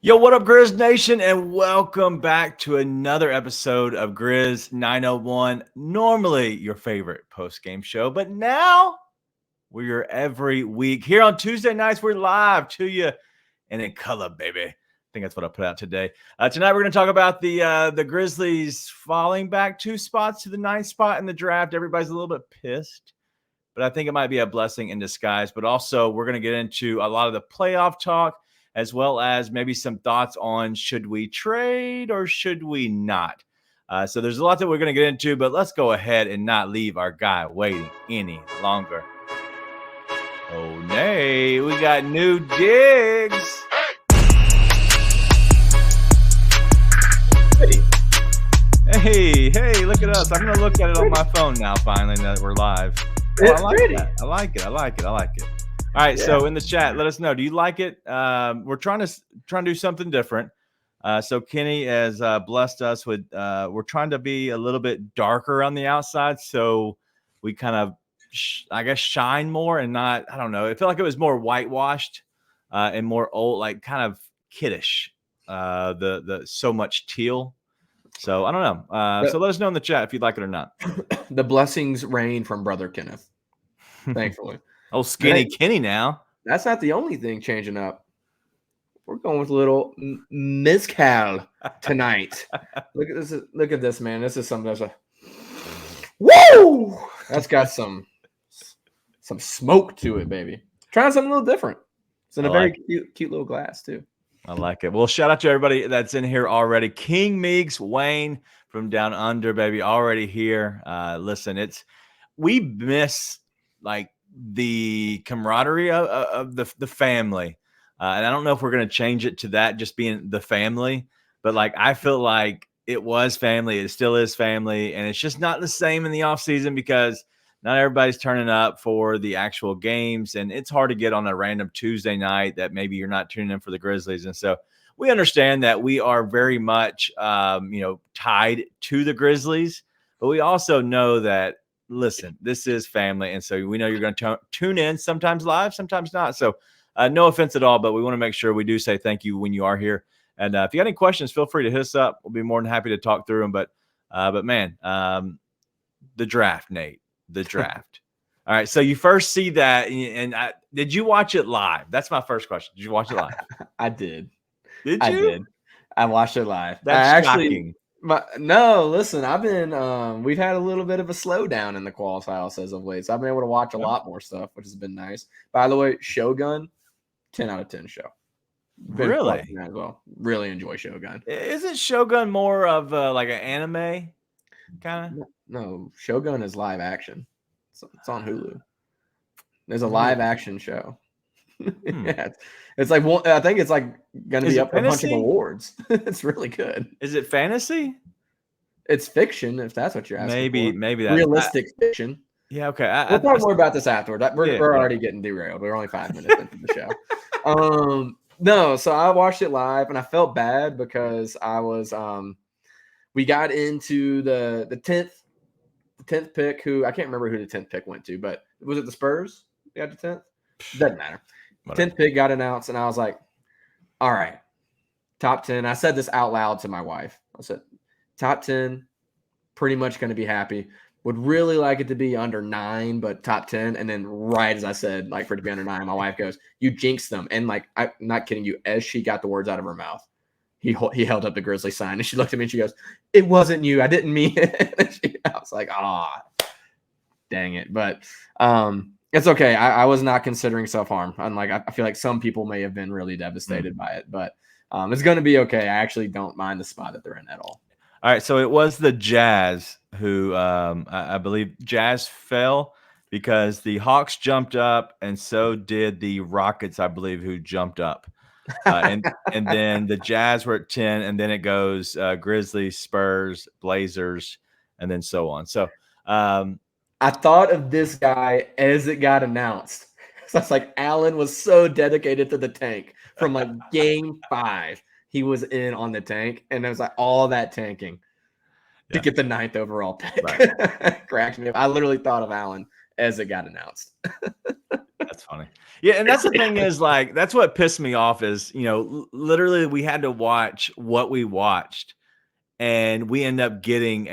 Yo, what up, Grizz Nation, and welcome back to another episode of Grizz 901. Normally your favorite post-game show, but now we're your every week. Here on Tuesday nights, we're live to you and in color, baby. I think that's what I put out today. Tonight, we're going to talk about the Grizzlies falling back 2 spots to the 9th spot in the draft. Everybody's a little bit pissed, but I think it might be a blessing in disguise. But also, we're going to get into a lot of the playoff talk, as well as maybe some thoughts on should we trade or should we not. So there's a lot that we're going to get into, but let's go ahead and not leave our guy waiting any longer. Oh, nay, we got new digs. Hey, look at us. I'm going to look at it on my phone now, finally, that we're live. Oh, It's pretty. I like it. All right, Yeah. So in the chat, let us know. Do you like it? We're trying to do something different. So Kenny has blessed us with. We're trying to be a little bit darker on the outside, so we kind of, I guess, shine more and not. I don't know. It felt like it was more whitewashed and more old, like kind of kiddish. The so much teal. So I don't know. So let us know in the chat if you'd like it or not. The blessings rain from Brother Kenneth, thankfully. Oh, skinny Hey. Kenny now. That's not the only thing changing up. We're going with a little mezcal tonight. Look at this! Look at this, man. This is something that's woo. That's got some smoke to it, baby. Trying something a little different. It's in a very cute little glass too. I like it. Well, shout out to everybody that's in here already. King Meeks, Wayne from down under, baby, already here. Listen, we miss like the camaraderie of the family. And I don't know if we're going to change it to that, just being the family, but like, I feel like it was family. It still is family. And it's just not the same in the off season because not everybody's turning up for the actual games. And it's hard to get on a random Tuesday night that maybe you're not tuning in for the Grizzlies. And so we understand that we are very much, tied to the Grizzlies, but we also know that, listen, this is family. And so we know you're going to tune in sometimes live, sometimes not. So no offense at all, but we want to make sure we do say thank you when you are here. And if you got any questions, feel free to hit us up. We'll be more than happy to talk through them. But man, the draft, Nate, the draft. All right. So you first see that. And did you watch it live? That's my first question. Did you watch it live? I did. Did you? I did. I watched it live. That's shocking. No, listen, I've been we've had a little bit of a slowdown in the qualifiers as of late. So I've been able to watch a lot more stuff, which has been nice. By the way, Shogun, 10 out of 10 show. Been Really? as well. Really enjoy Shogun. Isn't Shogun more of like an anime kind of? No, Shogun is live action. It's on Hulu. There's a live action show. Yeah, it's like I think it's like going to be up for a bunch of awards. It's really good. Is it fantasy? It's fiction, if that's what you're asking. Maybe that's realistic fiction. Yeah, okay. We'll talk more about this afterward. We're already getting derailed. We're only 5 minutes into the show. No, so I watched it live and I felt bad because I was we got into the 10th pick, who I can't remember who the 10th pick went to, but was it the Spurs? They got the 10th? Doesn't matter. Whatever. 10th pick got announced, and I was like, all right, top 10. I said this out loud to my wife. I said, top 10, pretty much going to be happy. Would really like it to be under 9, but top 10. And then right as I said, like, for it to be under 9, my wife goes, you jinxed them. And like, I'm not kidding you, as she got the words out of her mouth, he held up the Grizzly sign, and she looked at me and she goes, it wasn't you. I didn't mean it. I was like, dang it. But it's okay. I was not considering self-harm. Unlike, I feel like some people may have been really devastated by it, but it's going to be okay. I actually don't mind the spot that they're in at all. All right. So it was the Jazz who I believe Jazz fell because the Hawks jumped up, and so did the Rockets, I believe, who jumped up. And then the Jazz were at 10, and then it goes Grizzlies, Spurs, Blazers, and then so on. So I thought of this guy as it got announced. So it's like Allen was so dedicated to the tank from like game 5. He was in on the tank, and it was like all that tanking to get the 9th overall pick. Right. Cracked me up. I literally thought of Allen as it got announced. That's funny. Yeah, and that's the thing is, like, that's what pissed me off is, literally we had to watch what we watched, and we end up getting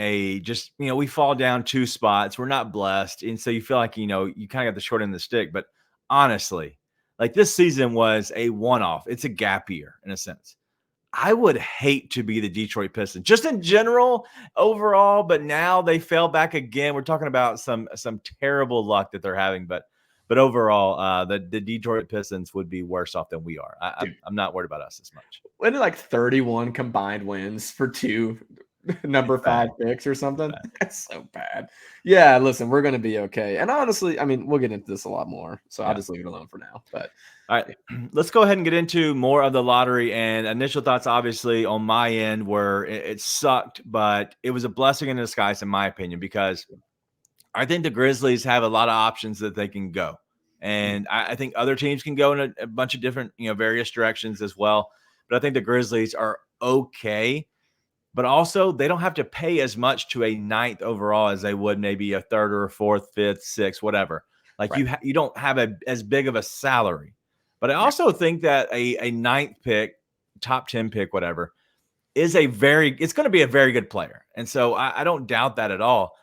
we fall down 2 spots. We're not blessed, and so you feel like, you kinda got the short end of the stick, but honestly, like, this season was a one-off. It's a gap year in a sense. I would hate to be the Detroit Pistons, just in general, overall, but now they fell back again. We're talking about some terrible luck that they're having, but overall, the Detroit Pistons would be worse off than we are. I'm not worried about us as much. Wasn't it like 31 combined wins for 2 number 5 picks or something? That's so bad. Yeah, listen, we're going to be okay. And honestly, I mean, we'll get into this a lot more, so I'll just leave it alone for now. But all right, let's go ahead and get into more of the lottery. And initial thoughts, obviously, on my end were it sucked, but it was a blessing in disguise, in my opinion, because I think the Grizzlies have a lot of options that they can go. And I think other teams can go in a bunch of different, various directions as well. But I think the Grizzlies are okay. But also, they don't have to pay as much to a 9th overall as they would maybe a 3rd or a 4th, 5th, 6th, whatever. Like, you don't have as big of a salary. But I also think that a 9th pick, top 10 pick, whatever, it's going to be a very good player. And so I don't doubt that at all.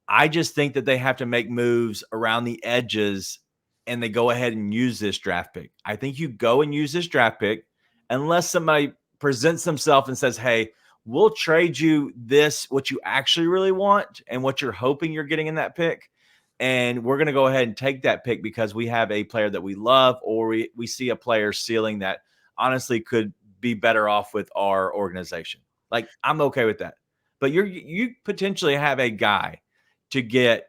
I just think that they have to make moves around the edges, and they go ahead and use this draft pick. I think you go and use this draft pick unless somebody presents themselves and says, hey, we'll trade you what you actually really want and what you're hoping you're getting in that pick. And we're going to go ahead and take that pick because we have a player that we love, or we see a player ceiling that honestly could be better off with our organization. Like, I'm okay with that. But you potentially have a guy to get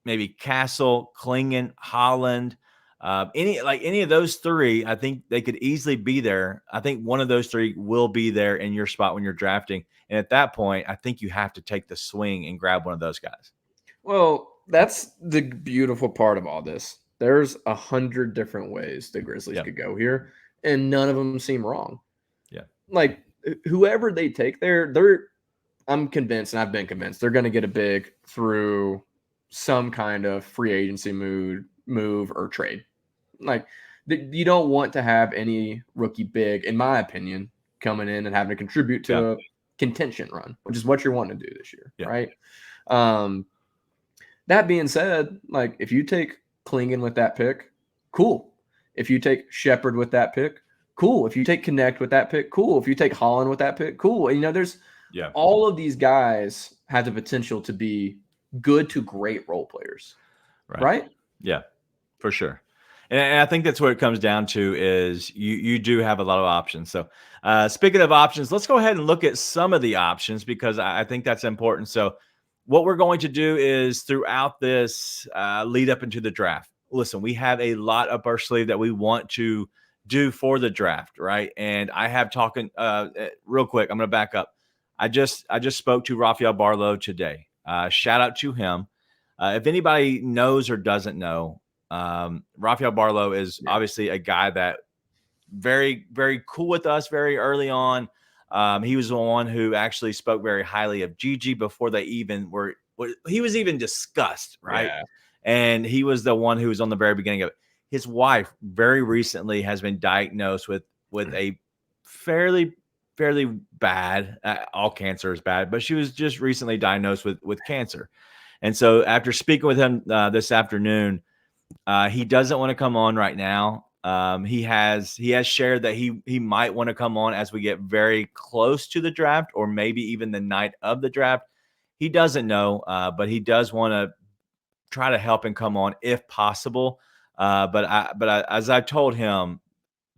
maybe Castle, Klingon, Holland, any of those 3. I think they could easily be there. I think one of those 3 will be there in your spot when you're drafting. And at that point, I think you have to take the swing and grab one of those guys. Well, that's the beautiful part of all this. There's 100 different ways the Grizzlies could go here, and none of them seem wrong. Yeah. Like, whoever they take there, I'm convinced, and I've been convinced, they're going to get a big through some kind of free agency move or trade. Like, you don't want to have any rookie big, in my opinion, coming in and having to contribute to a contention run, which is what you're wanting to do this year, right? That being said, like, if you take Klingon with that pick, cool. If you take Shepard with that pick, cool. If you take Connect with that pick, cool. If you take Holland with that pick, cool. And, there's all of these guys have the potential to be good to great role players, right? Yeah, for sure. And I think that's what it comes down to is you do have a lot of options. So speaking of options, let's go ahead and look at some of the options because I think that's important. So what we're going to do is throughout this lead up into the draft, listen, we have a lot up our sleeve that we want to do for the draft, right? And I have talking real quick. I'm going to back up. I just spoke to Rafael Barlow today. Shout out to him. If anybody knows or doesn't know, Rafael Barlow is obviously a guy that very, very cool with us very early on. He was the one who actually spoke very highly of Gigi before they even he was even discussed, right? Yeah. And he was the one who was on the very beginning of it. His wife very recently has been diagnosed with a fairly bad, all cancer is bad, but she was just recently diagnosed with cancer. And so after speaking with him this afternoon, he doesn't want to come on right now. He has shared that he might want to come on as we get very close to the draft or maybe even the night of the draft. He doesn't know, but he does want to try to help him come on if possible. But as I told him,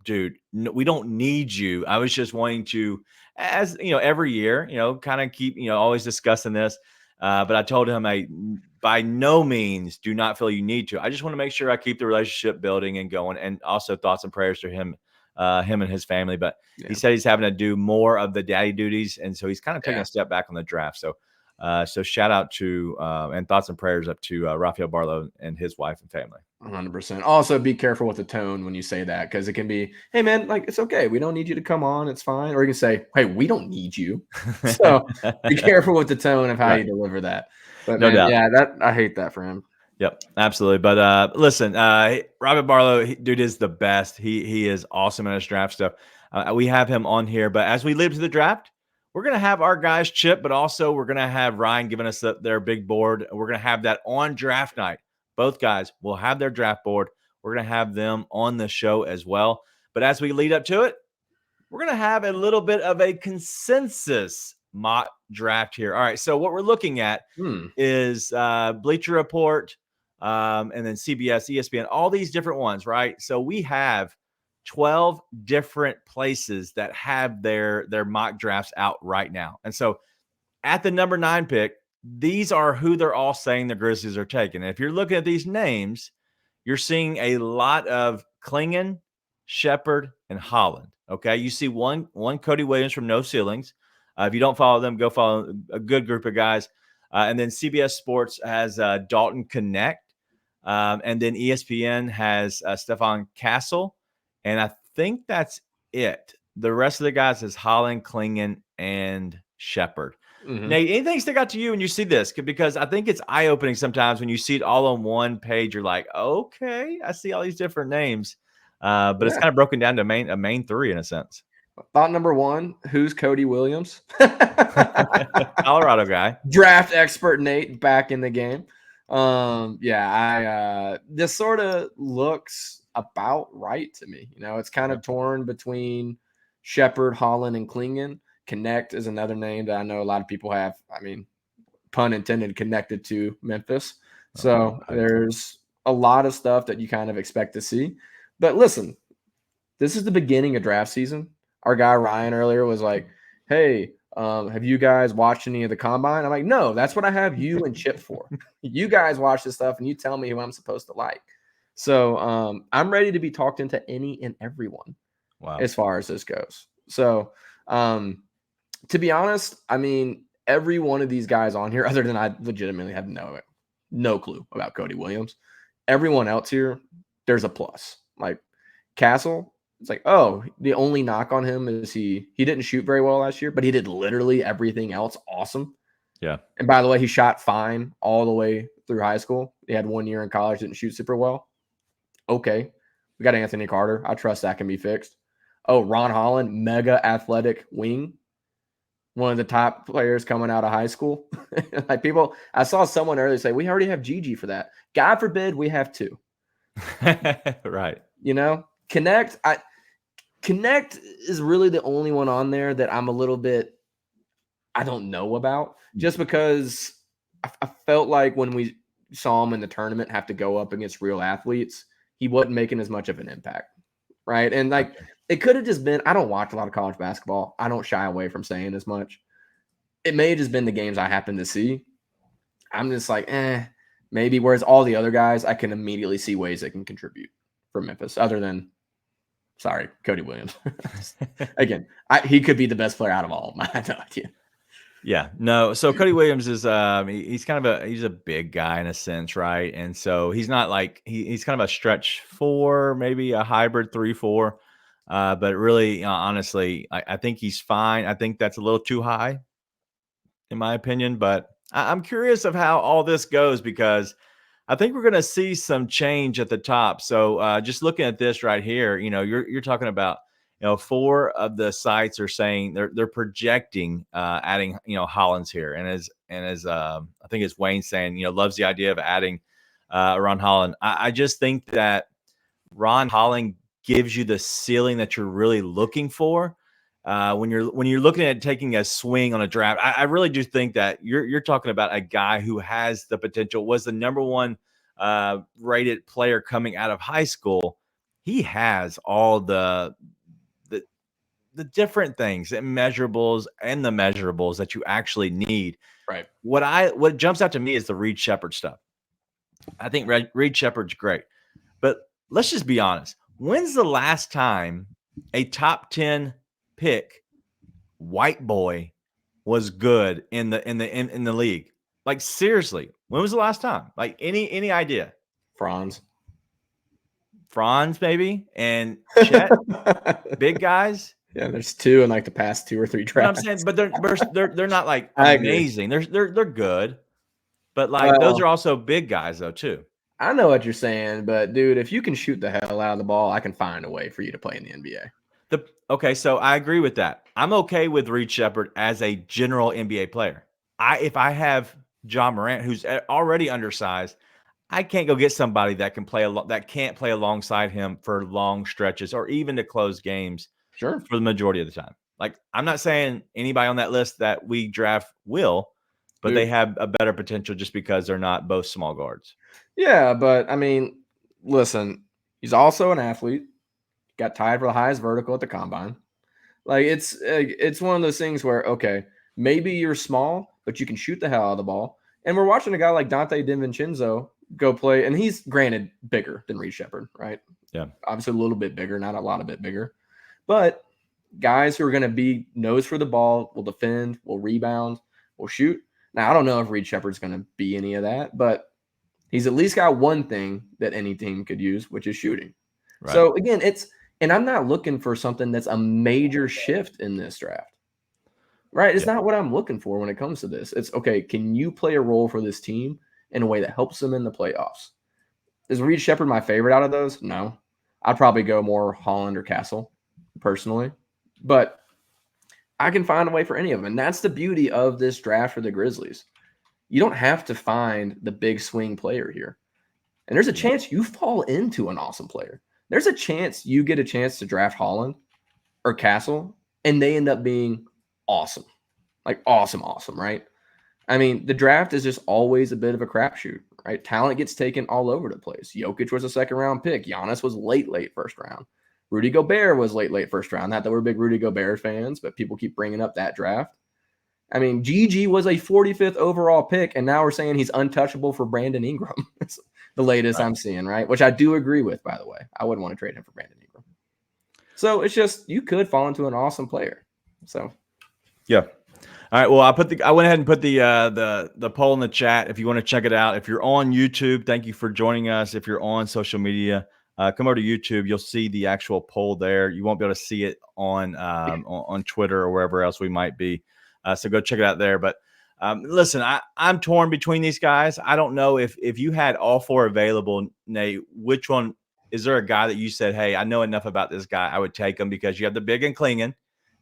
dude, we don't need you. I was just wanting to, as every year, kind of keep, always discussing this. But I told him, by no means do not feel you need to. I just want to make sure I keep the relationship building and going, and also thoughts and prayers to him and his family. But he said he's having to do more of the daddy duties. And so he's kind of taking a step back on the draft. So shout out to and thoughts and prayers up to Rafael Barlow and his wife and family. 100%. Also, be careful with the tone when you say that, because it can be, hey, man, like, it's okay. We don't need you to come on. It's fine. Or you can say, hey, we don't need you. So be careful with the tone of how you deliver that. But no doubt. Yeah, I hate that for him. Yep, absolutely. But listen, Robert Barlow, dude is the best. He is awesome at his draft stuff. We have him on here, but as we lead to the draft, we're gonna have our guys chip, but also we're gonna have Ryan giving us their big board. We're gonna have that on draft night. Both guys will have their draft board. We're gonna have them on the show as well. But as we lead up to it, we're going to have a little bit of a consensus mock draft here. All right. So what we're looking at is Bleacher Report, and then CBS, ESPN, all these different ones, right? So we have 12 different places that have their mock drafts out right now. And so at the number 9 pick, these are who they're all saying the Grizzlies are taking. And if you're looking at these names, you're seeing a lot of Klingon, Shepard, and Holland. Okay, you see one Cody Williams from No Ceilings. If you don't follow them, go follow a good group of guys. And then CBS Sports has Dalton Connect, and then ESPN has Stefan Castle, and I think that's it. The rest of the guys is Holland, Klingon, and Shepard. Nate, anything stick out to you when you see this? Because I think it's eye-opening sometimes when you see it all on one page. You're like, okay, I see all these different names. But it's kind of broken down to a main 3 in a sense. Thought number 1, who's Cody Williams? Colorado guy. Draft expert Nate back in the game. This sort of looks about right to me. You know, it's kind of torn between Shepard, Holland, and Klingon. Connect is another name that I know a lot of people have, I mean, pun intended, connected to Memphis. So there's a lot of stuff that you kind of expect to see. But listen, this is the beginning of draft season. Our guy Ryan earlier was like, hey, have you guys watched any of the combine? I'm like, no, that's what I have you and Chip for. You guys watch this stuff and you tell me who I'm supposed to like. So I'm ready to be talked into any and everyone as far as this goes. So to be honest, I mean, every one of these guys on here, other than I legitimately have no clue about Cody Williams, everyone else here, there's a plus. Like Castle, it's like, oh, the only knock on him is he didn't shoot very well last year, but he did literally everything else awesome. Yeah. And by the way, he shot fine all the way through high school. He had 1 year in college, didn't shoot super well. Okay. We got Anthony Carter. I trust that can be fixed. Oh, Ron Holland, mega athletic wing. One of the top players coming out of high school. Like people, I saw someone earlier say, we already have Gigi for that. God forbid we have 2. Right. You know, Connect is really the only one on there that I'm a little bit, I don't know about, just because I felt like when we saw him in the tournament have to go up against real athletes, he wasn't making as much of an impact. Right. And like, it could have just been, I don't watch a lot of college basketball. I don't shy away from saying as much. It may have just been the games I happen to see. I'm just like, maybe. Whereas all the other guys, I can immediately see ways they can contribute for Memphis, other than, sorry, Cody Williams. Again, he could be the best player out of all of them. I have no idea. Yeah, no. So Cody Williams is he's kind of he's a big guy in a sense, right? And so he's not like he's kind of a stretch 4, maybe a hybrid 3-4. But really, honestly, I think he's fine. I think that's a little too high, in my opinion. But I'm curious of how all this goes, because I think we're going to see some change at the top. So just looking at this right here, you know, you're talking about, you know, 4 of the sites are saying they're projecting adding, you know, Hollins here, and as I think it's Wayne saying, you know, loves the idea of adding Ron Holland. I just think that Ron Holland gives you the ceiling that you're really looking for when you're looking at taking a swing on a draft. I really do think that you're talking about a guy who has the potential, was the number 1 rated player coming out of high school. He has all the different things and measurables and the measurables that you actually need. Right. What jumps out to me is the Reed Shepherd stuff. I think Reed Shepherd's great, but let's just be honest. When's the last time a top 10 pick white boy was good in the league? Like, seriously, when was the last time? Like, any idea? Franz maybe, and Chet, big guys. Yeah, there's 2 in like the past 2 or 3 drafts. You know what I'm saying? But they're not like amazing. They're good, but like those are also big guys though too. I know what you're saying, but dude, if you can shoot the hell out of the ball, I can find a way for you to play in the NBA. Okay, so I agree with that. I'm okay with Reed Sheppard as a general NBA player. If I have John Morant, who's already undersized, I can't go get somebody that can that can't play alongside him for long stretches or even to close games Sure. for the majority of the time. Like, I'm not saying anybody on that list that we draft will, but Dude. they have a better potential just because they're not both small guards. Yeah, but I mean, listen, he's also an athlete. Got tied for the highest vertical at the combine. Like it's one of those things where okay, maybe you're small, but you can shoot the hell out of the ball. And we're watching a guy like Dante DiVincenzo go play, and he's granted bigger than Reed Sheppard, right? Yeah, Obviously a little bit bigger, not a lot of bit bigger, but guys who are going to be nose for the ball, will defend, will rebound, will shoot. Now I don't know if Reed Sheppard's going to be any of that, but he's at least got one thing that any team could use, which is shooting. right. So again, and I'm not looking for something that's a major shift in this draft. Right? It's not what I'm looking for when it comes to this. It's okay, can you play a role for this team in a way that helps them in the playoffs? Is Reed Sheppard my favorite out of those? No. I'd probably go more Holland or Castle, personally. But I can find a way for any of them. And that's the beauty of this draft for the Grizzlies. You don't have to find the big swing player here. And there's a chance you fall into an awesome player. There's a chance you get a chance to draft Holland or Castle, and they end up being awesome. Like awesome, right? I mean, the draft is just always a bit of a crapshoot, right? Talent gets taken all over the place. Jokic was a second-round pick. Giannis was late first round. Rudy Gobert was late first round. Not that we're big Rudy Gobert fans, but people keep bringing up that draft. I mean, Gigi was a 45th overall pick, and now we're saying he's untouchable for Brandon Ingram. It's the latest I'm seeing, right? Which I do agree with, by the way. I wouldn't want to trade him for Brandon Ingram. So it's just you could fall into an awesome player. So yeah. All right. Well, I went ahead and put the poll in the chat if you want to check it out. If you're on YouTube, thank you for joining us. If you're on social media, come over to YouTube. You'll see the actual poll there. You won't be able to see it on Twitter or wherever else we might be. So go check it out there. But listen, I'm torn between these guys. I don't know if you had all four available, Nate, which one is there a guy that you said, hey, I know enough about this guy, I would take him because you have the big and Klingon.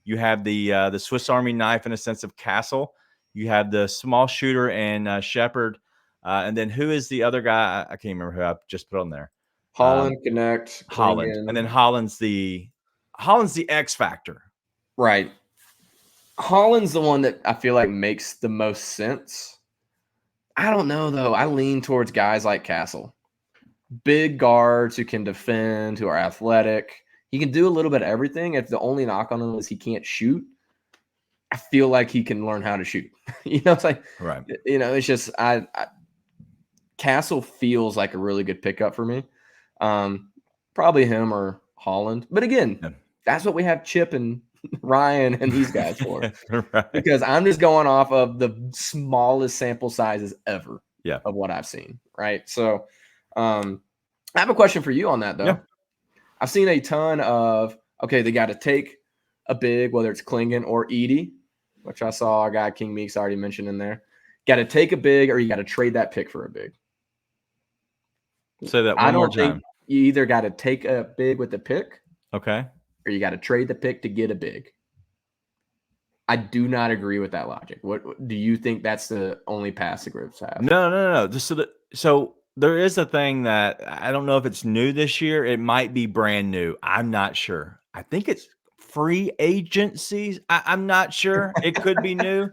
You have the Swiss Army knife in a sense of Castle. You have the small shooter and Sheppard. And then who is the other guy? I can't remember who I just put on there. Holland, Connect, Holland. Klingon. And then Holland's the X factor. Right. Holland's the one that I feel like makes the most sense. I don't know, though. I lean towards guys like Castle. Big guards who can defend, who are athletic. He can do a little bit of everything. If the only knock on him is he can't shoot, I feel like he can learn how to shoot. It's like, right. It's just Castle feels like a really good pickup for me. Probably him or Holland. But again, that's what we have Chip and Ryan and these guys for. Right. Because I'm just going off of the smallest sample sizes ever of what I've seen. Right. So I have a question for you on that, though. Yeah. I've seen a ton of, okay, they got to take a big, whether it's Klingon or Edie, which I saw a guy, King Meeks, already mentioned in there. Got to take a big or you got to trade that pick for a big. Say that one more time. You either got to take a big with the pick. Okay. Or you got to trade the pick to get a big. I do not agree with that logic. What do you think that's the only pass the Grizz have? No. So there is a thing that I don't know if it's new this year. It might be brand new. I'm not sure. I think it's free agencies. I'm not sure. It could be new.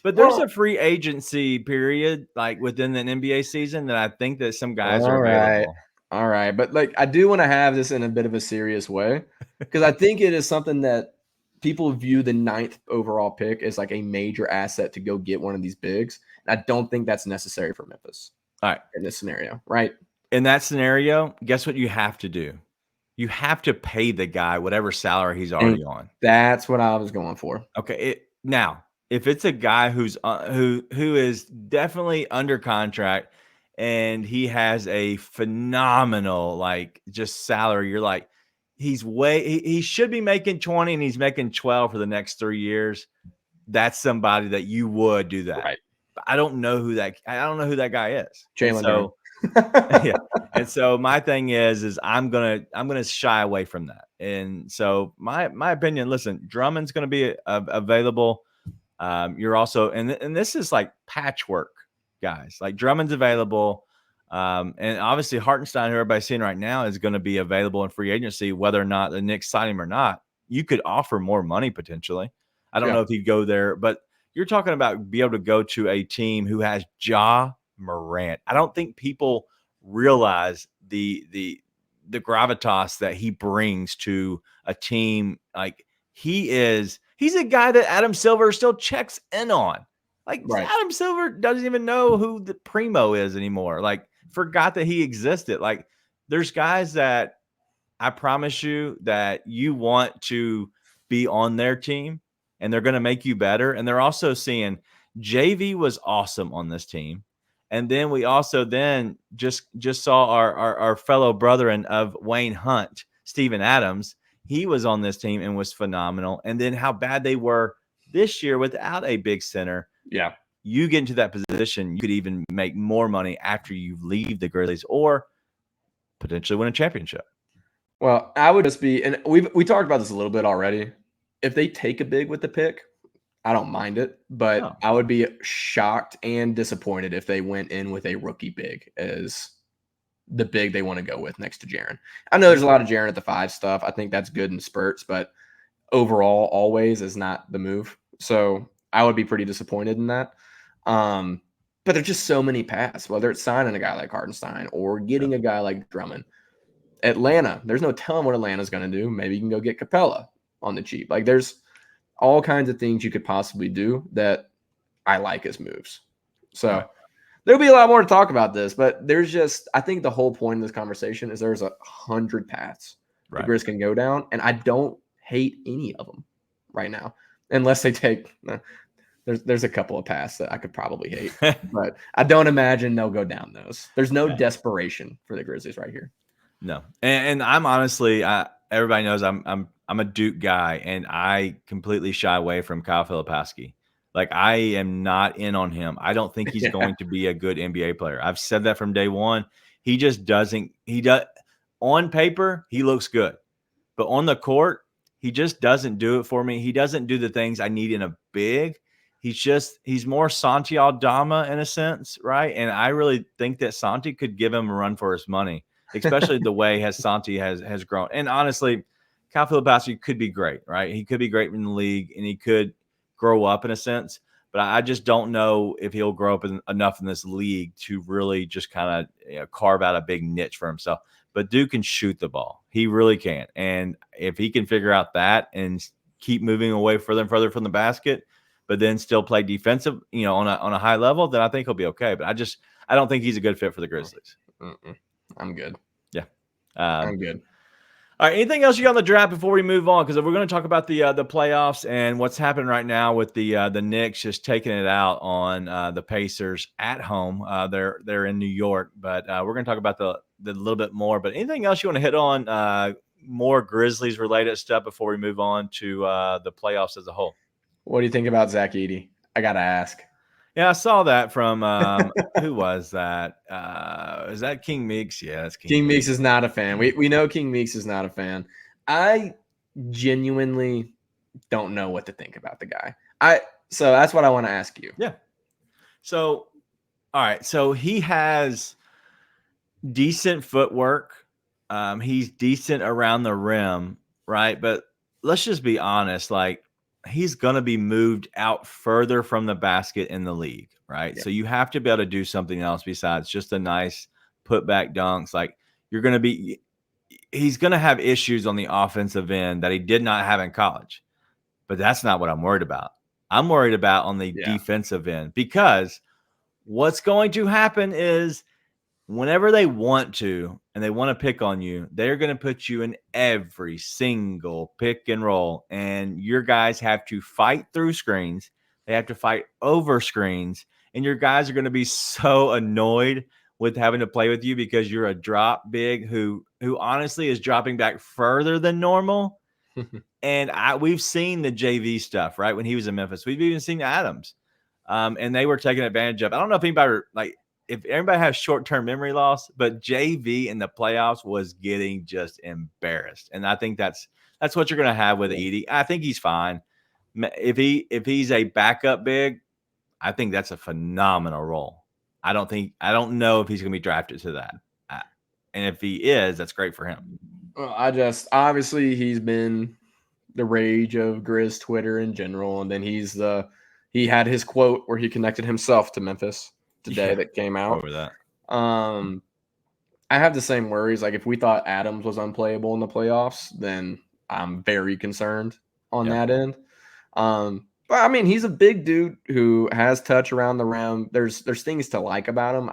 But there's a free agency period like within an NBA season that I think that some guys are available. All right. But like I do want to have this in a bit of a serious way because I think it is something that people view the 9th overall pick as like a major asset to go get one of these bigs. And I don't think that's necessary for Memphis. All right. In this scenario, right? In that scenario, guess what you have to do? You have to pay the guy whatever salary he's already on. That's what I was going for. Okay. Now, if it's a guy who's who is definitely under contract and he has a phenomenal like just salary, you're like, he should be making 20 and he's making 12 for the next 3 years. That's somebody that you would do that. Right. I don't know who that guy is. Jalen. Yeah. And so my thing is I'm gonna shy away from that. And so my opinion, listen, Drummond's gonna be available. You're also and this is like patchwork, guys. Like Drummond's available. And obviously Hartenstein, who everybody's seeing right now, is going to be available in free agency, whether or not the Knicks sign him or not. You could offer more money potentially. I don't Yeah, know if he'd go there, but you're talking about be able to go to a team who has Ja Morant. I don't think people realize the gravitas that he brings to a team. Like he's a guy that Adam Silver still checks in on. Like right. Adam Silver doesn't even know who the primo is anymore. Like forgot that he existed. Like there's guys that I promise you that you want to be on their team and they're going to make you better. And they're also seeing JV was awesome on this team. And then we also then just saw our fellow brethren of Wayne Hunt, Steven Adams. He was on this team and was phenomenal. And then how bad they were this year without a big center. Yeah. You get into that position, you could even make more money after you leave the Grizzlies or potentially win a championship. Well, I would just be, and we talked about this a little bit already. If they take a big with the pick, I don't mind it, but No. I would be shocked and disappointed if they went in with a rookie big as the big they want to go with next to Jaren. I know there's a lot of Jaren at the 5 stuff. I think that's good in spurts, but overall, always is not the move. So I would be pretty disappointed in that. But there's just so many paths, whether it's signing a guy like Hartenstein or getting a guy like Drummond. Atlanta, there's no telling what Atlanta's going to do. Maybe you can go get Capella on the cheap. Like there's all kinds of things you could possibly do that I like as moves. So there'll be a lot more to talk about this, but there's just, I think the whole point of this conversation is there's 100 paths the Grizz can go down, and I don't hate any of them right now, unless they take. There's a couple of paths that I could probably hate, but I don't imagine they'll go down those. There's no desperation for the Grizzlies right here. No, and I'm honestly, everybody knows I'm a Duke guy, and I completely shy away from Kyle Filipowski. Like I am not in on him. I don't think he's going to be a good NBA player. I've said that from day one. He just doesn't. He does on paper he looks good, but on the court he just doesn't do it for me. He doesn't do the things I need in a big. He's more Santi Aldama in a sense, right? And I really think that Santi could give him a run for his money, especially the way Santi has grown. And honestly, Kyle Filipowski could be great, right? He could be great in the league, and he could grow up in a sense. But I just don't know if he'll grow up enough in this league to really just kind of carve out a big niche for himself. But Duke can shoot the ball. He really can. And if he can figure out that and keep moving away further and further from the basket, but then still play defensive, on a high level, then I think he'll be okay. But I don't think he's a good fit for the Grizzlies. I'm good. Yeah. I'm good. All right. Anything else you got on the draft before we move on? Because we're going to talk about the playoffs and what's happening right now with the Knicks just taking it out on the Pacers at home. They're in New York, but we're going to talk about the little bit more. But anything else you want to hit on more Grizzlies related stuff before we move on to the playoffs as a whole? What do you think about Zach Edey? I got to ask. Yeah, I saw that from who was that? Is that King Meeks? Yeah, that's King Meeks is not a fan. We know King Meeks is not a fan. I genuinely don't know what to think about the guy. So that's what I want to ask you. Yeah. So, all right. So he has decent footwork. He's decent around the rim, right? But let's just be honest. Like he's going to be moved out further from the basket in the league, right? Yeah. So you have to be able to do something else besides just a nice putback dunks. Like he's going to have issues on the offensive end that he did not have in college, but that's not what I'm worried about. I'm worried about on the defensive end, because what's going to happen is whenever they want to and they want to pick on you, they're going to put you in every single pick and roll. And your guys have to fight through screens. They have to fight over screens. And your guys are going to be so annoyed with having to play with you because you're a drop big who honestly is dropping back further than normal. And we've seen the JV stuff, right? When he was in Memphis, we've even seen Adams. And they were taking advantage of. I don't know if anybody if everybody has short-term memory loss, but JV in the playoffs was getting just embarrassed. And I think that's what you're going to have with Edey. I think he's fine. If he's a backup big, I think that's a phenomenal role. I don't know if he's going to be drafted to that. And if he is, that's great for him. Well, obviously he's been the rage of Grizz Twitter in general, and then he had his quote where he connected himself to Memphis today that came out. Over that. I have the same worries. Like if we thought Adams was unplayable in the playoffs, then I'm very concerned on that end. But I mean, he's a big dude who has touch around the rim. There's things to like about him.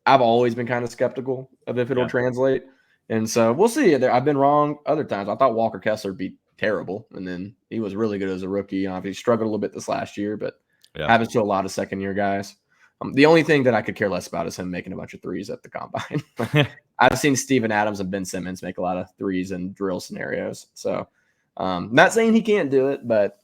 I've always been kind of skeptical of if it'll translate. And so we'll see. I've been wrong other times. I thought Walker Kessler beat terrible, and then he was really good as a rookie. He struggled a little bit this last year, but happens to a lot of second-year guys. The only thing that I could care less about is him making a bunch of threes at the combine. I've seen Steven Adams and Ben Simmons make a lot of threes in drill scenarios. So not saying he can't do it, but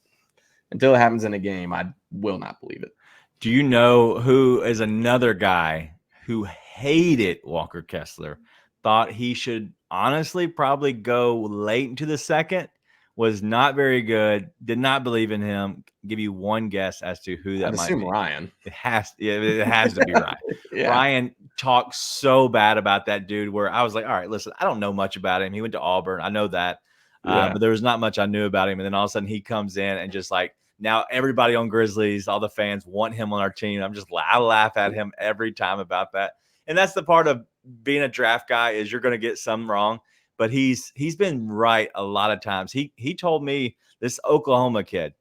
until it happens in a game, I will not believe it. Do you know who is another guy who hated Walker Kessler, thought he should honestly probably go late into the second, was not very good, did not believe in him? Give you one guess as to who that might be. Ryan. It has to be Ryan. Ryan talked so bad about that dude where I was like, all right, listen, I don't know much about him. He went to Auburn. I know that. But there was not much I knew about him. And then all of a sudden he comes in and just like, now everybody on Grizzlies, all the fans want him on our team. I laugh at him every time about that. And that's the part of being a draft guy is you're going to get some wrong, but he's been right a lot of times. He told me this Oklahoma kid,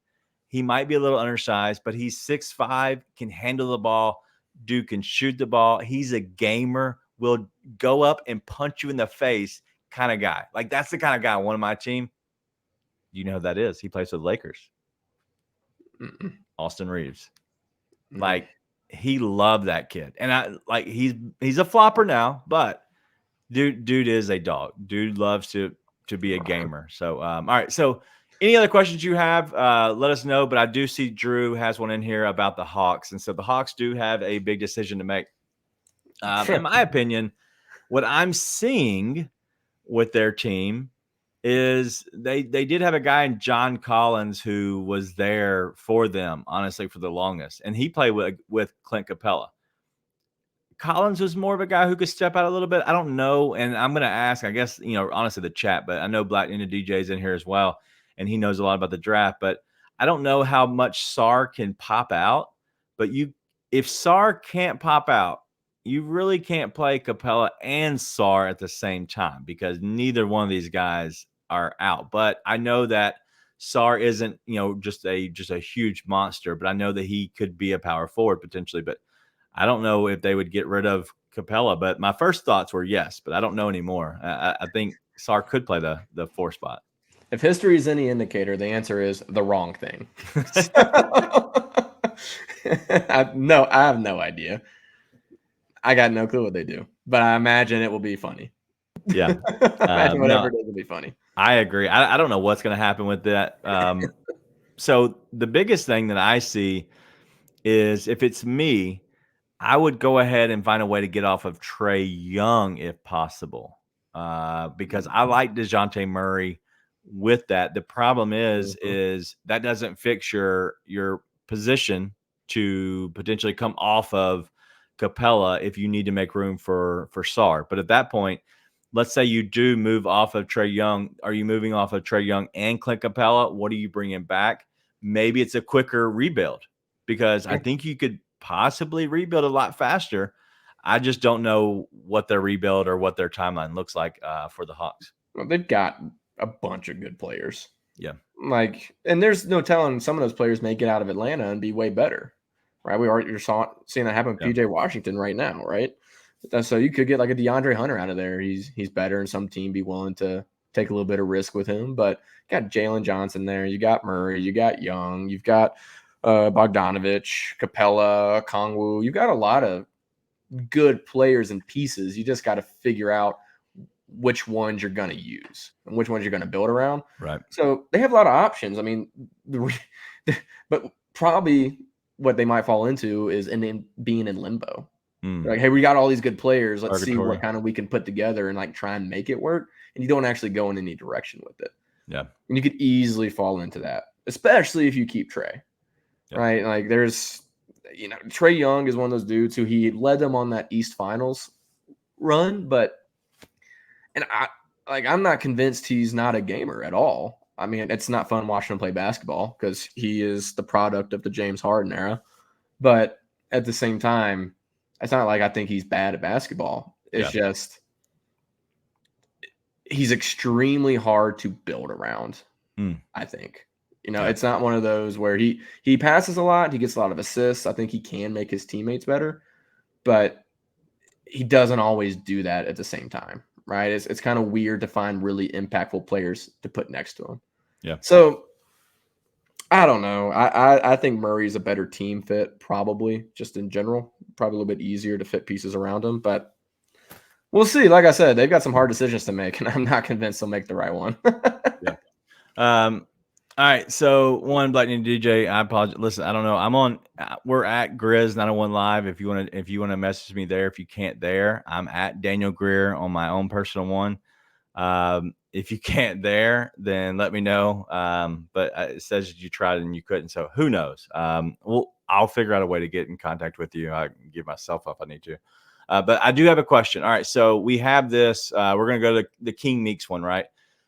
he might be a little undersized, but he's 6'5", can handle the ball, dude can shoot the ball. He's a gamer, will go up and punch you in the face kind of guy. Like that's the kind of guy I want on my team. You know who that is? He plays with Lakers. Austin Reeves. Like he loved that kid. And he's a flopper now, but dude is a dog. Dude loves to be a gamer. So all right. So any other questions you have, let us know. But I do see Drew has one in here about the Hawks. And so the Hawks do have a big decision to make. In my opinion, what I'm seeing with their team is they did have a guy in John Collins who was there for them, honestly, for the longest. And he played with Clint Capella. Collins was more of a guy who could step out a little bit. I don't know. And I'm going to ask, I guess, honestly, the chat, but I know Black Ninja DJ's in here as well. And he knows a lot about the draft, but I don't know how much Sar can pop out. But if Sar can't pop out, you really can't play Capella and Sar at the same time because neither one of these guys are out. But I know that Sar isn't, just a huge monster, but I know that he could be a power forward potentially. But I don't know if they would get rid of Capella. But my first thoughts were yes, but I don't know anymore. I think Sar could play the 4 spot. If history is any indicator, the answer is the wrong thing. I have no idea. I got no clue what they do, but I imagine it will be funny. Yeah. Imagine whatever it is will be funny. I agree. I don't know what's going to happen with that. So the biggest thing that I see is if it's me, I would go ahead and find a way to get off of Trae Young if possible, because I like DeJounte Murray with that. The problem is that doesn't fix your position to potentially come off of Capella if you need to make room for Sar. But at that point, let's say you do move off of Trae Young. Are you moving off of Trae Young and Clint Capella? What are you bringing back? Maybe it's a quicker rebuild because I think you could possibly rebuild a lot faster. I just don't know what their rebuild or what their timeline looks like for the Hawks. Well, they've got a bunch of good players. Yeah. And there's no telling some of those players may get out of Atlanta and be way better. Right. You're seeing that happen with PJ Washington right now. Right. So you could get like a DeAndre Hunter out of there. He's better, and some team be willing to take a little bit of risk with him. But you got Jalen Johnson there. You got Murray. You got Young. You've got Bogdanovich, Capella, Kongwu. You've got a lot of good players and pieces. You just got to figure out which ones you're going to use and which ones you're going to build around. Right. So they have a lot of options. I mean, but probably what they might fall into is being in limbo. Like, hey, we got all these good players. Let's see Purgatory. what kind of we can put together and like try and make it work. And you don't actually go in any direction with it. Yeah. And you could easily fall into that, especially if you keep Trey. Yeah. Right. Like there's, Trey Young is one of those dudes who he led them on that East Finals run, I'm not convinced he's not a gamer at all. I mean, it's not fun watching him play basketball because he is the product of the James Harden era. But at the same time, it's not like I think he's bad at basketball. It's just he's extremely hard to build around, I think. It's not one of those where he passes a lot. He gets a lot of assists. I think he can make his teammates better, but he doesn't always do that at the same time, right? It's kind of weird to find really impactful players to put next to him. Yeah. So I don't know. I think Murray's a better team fit, probably, just in general. Probably a little bit easier to fit pieces around him, but we'll see. Like I said, they've got some hard decisions to make, and I'm not convinced they'll make the right one. All right. So one, Blackney DJ, I apologize. Listen, I don't know. We're at Grizz 901 Live. If you want to message me there, if you can't there, I'm at Daniel Greer on my own personal one. If you can't there, then let me know. But it says that you tried and you couldn't. So who knows? I'll figure out a way to get in contact with you. I can give myself up if I need to. But I do have a question. All right. So we have this. We're going to go to the King Meeks one, right?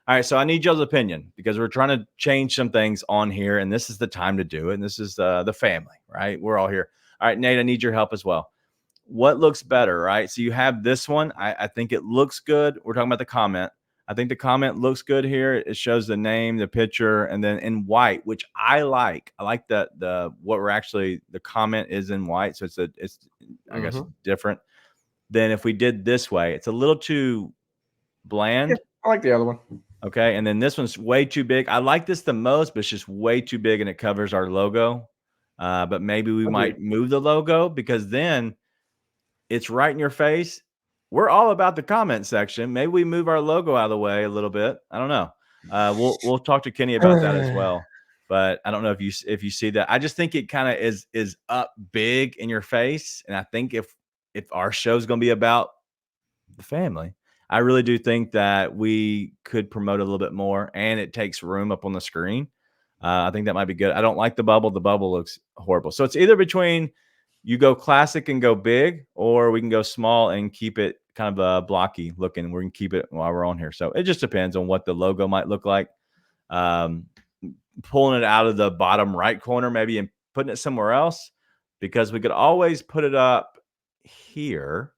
All right. So I need y'all's opinion because we're trying to change some things on here, and this is the time to do it. And this is the family, right? We're all here. All right, Nate, I need your help as well. What looks better, right? So you have this one. I think it looks good. We're talking about the comment. I think the comment looks good here. It shows the name, the picture, and then in white, which I like. I like that the comment is in white, so it's I guess different than if we did this way. It's a little too bland. Yeah, I like the other one. Okay, and then this one's way too big. I like this the most, but it's just way too big, and it covers our logo. But maybe we might move the logo because then it's right in your face. We're all about the comment section. Maybe we move our logo out of the way a little bit. I don't know. We'll talk to Kenny about that as well. But I don't know if you see that. I just think it kind of is up big in your face, and I think if our show's going to be about the family, I really do think that we could promote a little bit more, and it takes room up on the screen. I think that might be good. I don't like the bubble. The bubble looks horrible. So it's either between you go classic and go big, or we can go small and keep it kind of blocky looking. We can keep it while we're on here. So it just depends on what the logo might look like. Pulling it out of the bottom right corner maybe and putting it somewhere else, because we could always put it up here.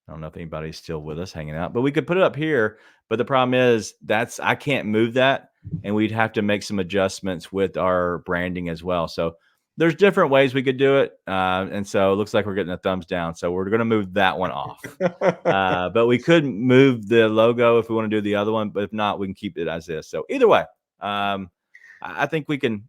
I don't know if anybody's still with us hanging out, but we could put it up here. But the problem is I can't move that, and we'd have to make some adjustments with our branding as well. So there's different ways we could do it. And so it looks like we're getting a thumbs down. So we're going to move that one off. But we could move the logo if we want to do the other one. But if not, we can keep it as is. So either way, I think we can,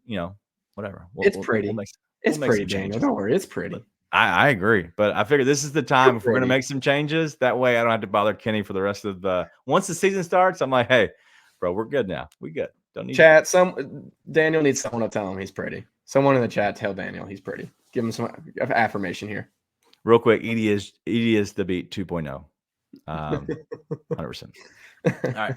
whatever. It's pretty. It's pretty, Daniel. Don't worry. It's pretty. I agree, but I figure this is the time if we're going to make some changes. That way I don't have to bother Kenny for the rest of once the season starts. I'm like, hey, bro, we're good now. We good. Don't need chat. Daniel needs someone to tell him he's pretty. Someone in the chat tell Daniel he's pretty. Give him some affirmation here. Real quick, Edie is the beat 2.0. 100%. All right.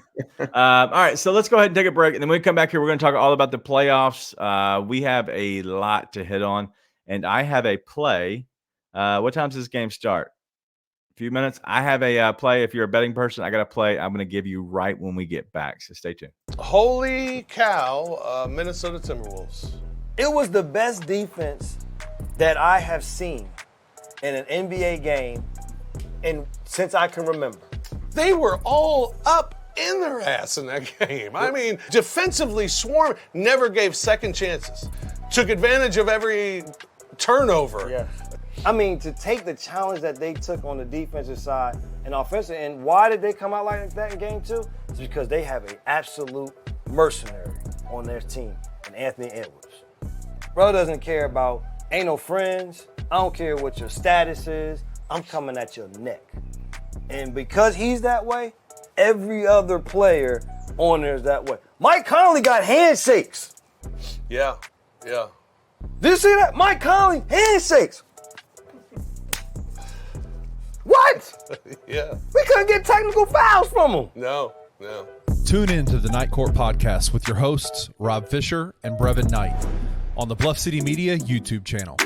All right. So let's go ahead and take a break. And then when we come back here, we're going to talk all about the playoffs. We have a lot to hit on. And I have a play. What time does this game start? A few minutes. I have a play. If you're a betting person, I got a play I'm going to give you right when we get back. So stay tuned. Holy cow, Minnesota Timberwolves. It was the best defense that I have seen in an NBA game since I can remember. They were all up in their ass in that game. I mean, defensively swarmed, never gave second chances. Took advantage of every turnover. Yeah. I mean, to take the challenge that they took on the defensive side and offensive end, why did they come out like that in game 2? It's because they have an absolute mercenary on their team, and Anthony Edwards. Bro doesn't care about, ain't no friends, I don't care what your status is, I'm coming at your neck. And because he's that way, every other player on there is that way. Mike Conley got handshakes. Yeah. Did you see that? Mike Conley, handshakes. What? Yeah. We couldn't get technical fouls from them. No. Tune in to the Night Court Podcast with your hosts, Rob Fisher and Brevin Knight, on the Bluff City Media YouTube channel.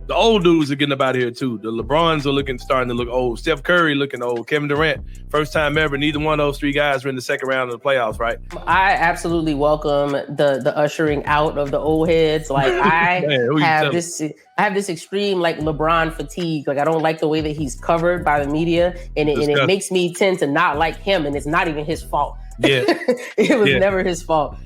The old dudes are getting up out of here too. The LeBrons are starting to look old. Steph Curry looking old. Kevin Durant, first time ever. Neither one of those three guys are in the second round of the playoffs, right? I absolutely welcome the ushering out of the old heads. Like I have this extreme like LeBron fatigue. Like I don't like the way that he's covered by the media, and it makes me tend to not like him. And it's not even his fault. Yeah, it was never his fault.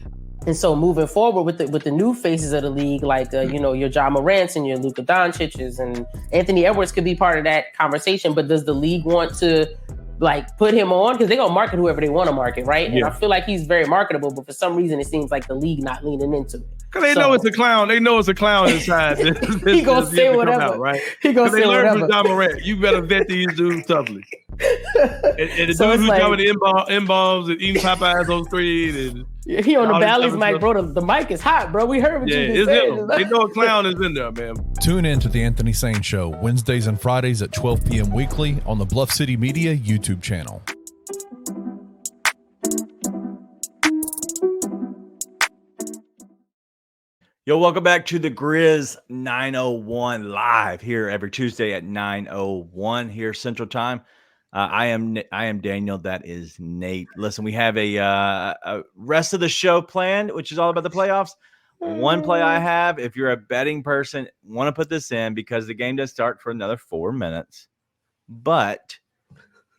And so moving forward with the new faces of the league, like your Ja Morants and your Luka Doncic's and Anthony Edwards could be part of that conversation. But does the league want to like put him on? Because they're gonna market whoever they want to market, right? And I feel like he's very marketable, but for some reason it seems like the league not leaning into it. Because they know it's a clown. They know it's a clown inside. He gonna say whatever, out, right? He gonna say whatever. They learned from Ja Morant. You better vet these dudes toughly. And the dude who's coming in-bombs and eating Popeyes on screen. And he on the Bally's mic, bro. The mic is hot, bro. We heard what you just said. They know a clown is in there, man. Tune in to the Anthony Sane Show, Wednesdays and Fridays at 12 p.m. weekly on the Bluff City Media YouTube channel. Yo, welcome back to the Grizz 901 live here every Tuesday at 9:01 here Central Time. I am Daniel. That is Nate. Listen, we have a rest of the show planned, which is all about the playoffs. One play I have, if you're a betting person, want to put this in because the game does start for another 4 minutes. But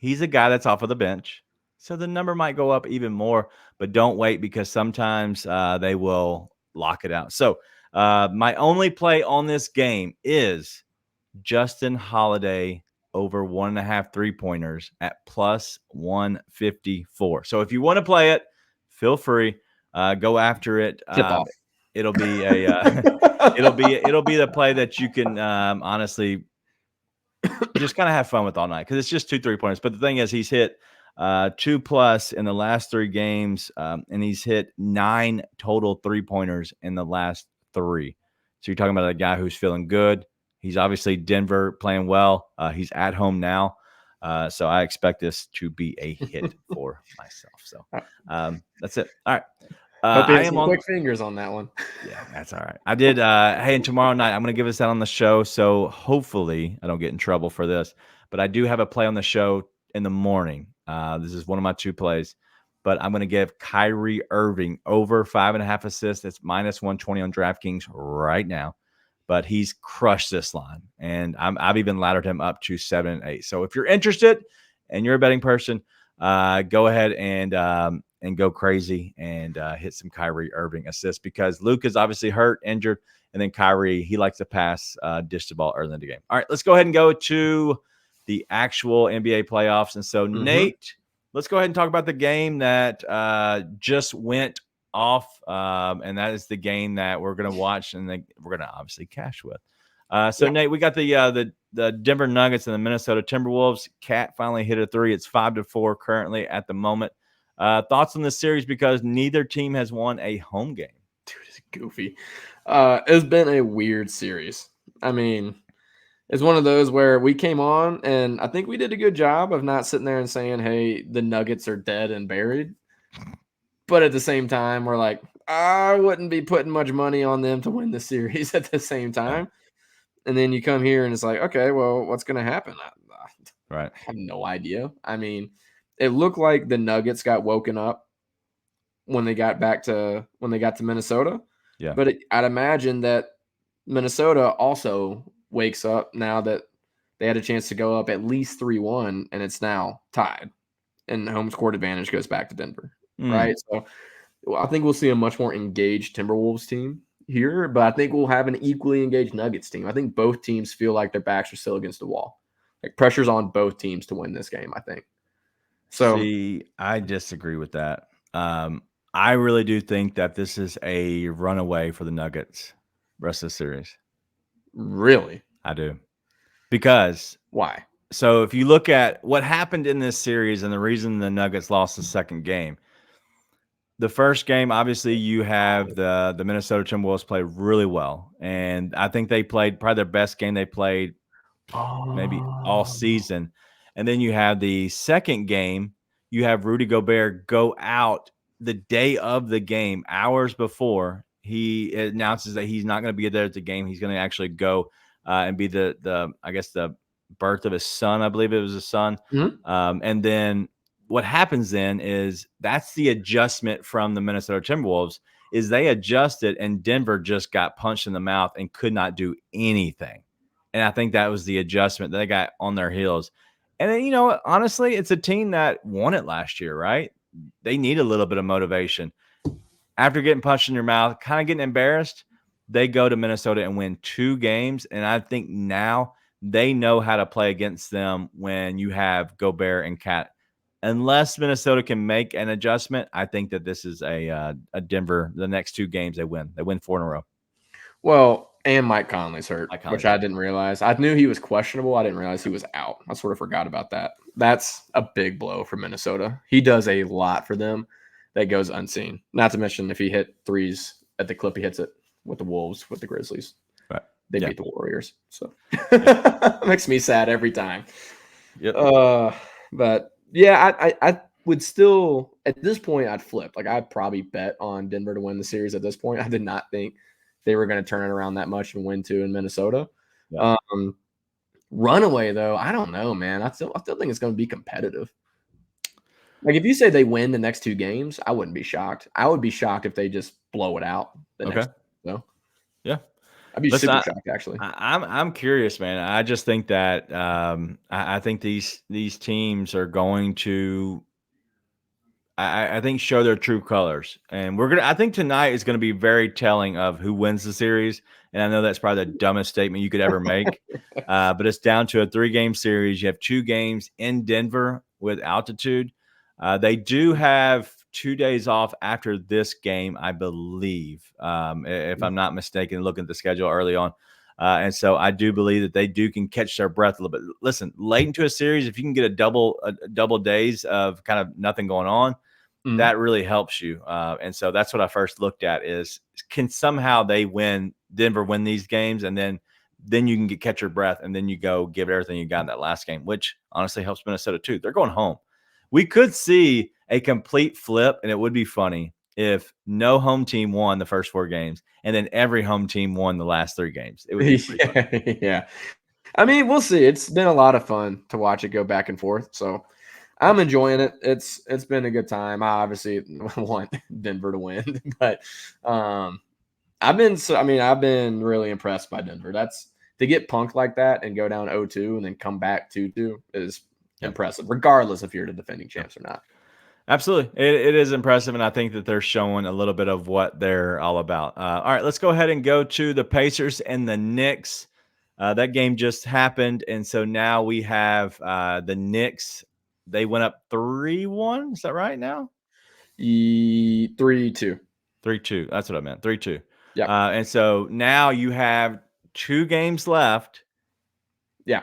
he's a guy that's off of the bench, so the number might go up even more. But don't wait because sometimes they will lock it out. So my only play on this game is Justin Holiday over 1.5 3-pointers at plus 154. So if you want to play it, feel free, go after it. It'll be it'll be the play that you can honestly just kind of have fun with all night because it's just 2 3-pointers. But the thing is, he's hit 2+ in the last 3 games, and he's hit 9 total 3-pointers in the last 3. So you're talking about a guy who's feeling good. He's obviously Denver playing well. He's at home now. So I expect this to be a hit for myself. So that's it. All right. I am on quick fingers on that one. Yeah, that's all right. I did. Hey, and tomorrow night I'm going to give us that on the show. So hopefully I don't get in trouble for this. But I do have a play on the show in the morning. This is one of my 2 plays. But I'm going to give Kyrie Irving over 5.5 assists. It's minus 120 on DraftKings right now. But he's crushed this line, and I've even laddered him up to 7 and 8. So if you're interested and you're a betting person, go ahead and go crazy and hit some Kyrie Irving assists because Luke is obviously hurt, injured, and then Kyrie, he likes to pass, dish the ball early in the game. All right, let's go ahead and go to the actual NBA playoffs. And so, Nate, let's go ahead and talk about the game that just went off, and that is the game that we're going to watch and we're going to obviously cash with. Nate, we got the Denver Nuggets and the Minnesota Timberwolves. Cat finally hit a 3. It's 5-4 currently at the moment. Thoughts on this series because neither team has won a home game. Dude, it's goofy. It's been a weird series. I mean, it's one of those where we came on and I think we did a good job of not sitting there and saying, hey, the Nuggets are dead and buried. But at the same time, we're like, I wouldn't be putting much money on them to win the series at the same time. And then you come here and it's like, okay, well, what's going to happen? Right. I have no idea. I mean, it looked like the Nuggets got woken up when they got to Minnesota. Yeah. But I'd imagine that Minnesota also wakes up now that they had a chance to go up at least 3-1, and it's now tied. And home court advantage goes back to Denver. Right. So I think we'll see a much more engaged Timberwolves team here, but I think we'll have an equally engaged Nuggets team. I think both teams feel like their backs are still against the wall. Like pressure's on both teams to win this game, I think. So see, I disagree with that. I really do think that this is a runaway for the Nuggets rest of the series. Really? I do. Because why? So if you look at what happened in this series and the reason the Nuggets lost the second game, the first game, obviously, you have the Minnesota Timberwolves play really well, and I think they played probably their best game they played maybe all season. And then you have the second game, you have Rudy Gobert go out the day of the game, hours before he announces that he's not going to be there at the game. He's going to actually go and be the I guess the birth of his son. I believe it was his son. And then what happens then is that's the adjustment from the Minnesota Timberwolves is they adjusted and Denver just got punched in the mouth and could not do anything. And I think that was the adjustment that they got on their heels. And then, you know, honestly, it's a team that won it last year, right? They need a little bit of motivation. After getting punched in your mouth, kind of getting embarrassed, they go to Minnesota and win 2 games. And I think now they know how to play against them when you have Gobert and Cat. Unless Minnesota can make an adjustment, I think that this is a Denver. The next 2 games they win. They win 4 in a row. Well, and Mike Conley's hurt, which I didn't realize. I knew he was questionable. I didn't realize he was out. I sort of forgot about that. That's a big blow for Minnesota. He does a lot for them that goes unseen. Not to mention if he hit threes at the clip he hits it with the Wolves, with the Grizzlies. Right. They beat the Warriors. So it makes me sad every time. Yep. But yeah, I would still, at this point, I'd flip. Like, I'd probably bet on Denver to win the series at this point. I did not think they were going to turn it around that much and win 2 in Minnesota. Yeah. Runaway, though, I don't know, man. I still think it's going to be competitive. Like, if you say they win the next 2 games, I wouldn't be shocked. I would be shocked if they just blow it out the next. So, yeah. I'd be super shocked, actually. I'm curious, man. I just think that I think these teams are going to I think show their true colors. And I think tonight is going to be very telling of who wins the series. And I know that's probably the dumbest statement you could ever make. But it's down to a 3-game series. You have 2 games in Denver with altitude. They do have 2 days off after this game, I believe, if I'm not mistaken, looking at the schedule early on. And so I do believe that they can catch their breath a little bit. Listen, late into a series, if you can get a double days of kind of nothing going on, that really helps you. And so that's what I first looked at is can somehow Denver win these games, and then you can catch your breath, and then you go give it everything you got in that last game, which honestly helps Minnesota too. They're going home. We could see a complete flip, and it would be funny if no home team won the first 4 games and then every home team won the last 3 games. It would be funny. Yeah. I mean, we'll see. It's been a lot of fun to watch it go back and forth. So I'm enjoying it. It's been a good time. I obviously want Denver to win, but I've been really impressed by Denver. That's to get punked like that and go down 0-2 and then come back 2-2 is impressive, regardless if you're the defending champs or not. Absolutely. It is impressive, and I think that they're showing a little bit of what they're all about. All right, let's go ahead and go to the Pacers and the Knicks. That game just happened, and so now we have the Knicks. They went up 3-1. Is that right now? 3-2. 3-2. That's what I meant. 3-2. Yeah. And so now you have 2 games left. Yeah.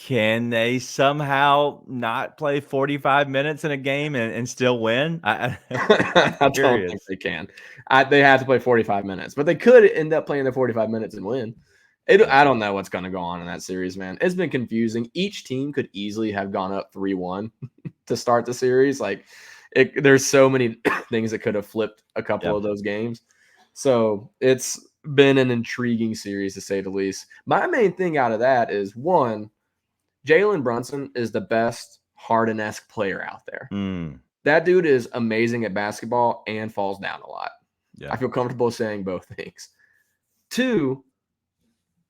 Can they somehow not play 45 minutes in a game and still win? I don't think they can. They have to play 45 minutes, but they could end up playing the 45 minutes and win. I don't know what's going to go on in that series, man. It's been confusing. Each team could easily have gone up 3-1 to start the series. Like, there's so many things that could have flipped a couple of those games. So it's been an intriguing series, to say the least. My main thing out of that is, one, Jalen Brunson is the best Harden-esque player out there. That dude is amazing at basketball and falls down a lot. Yeah. I feel comfortable saying both things. 2,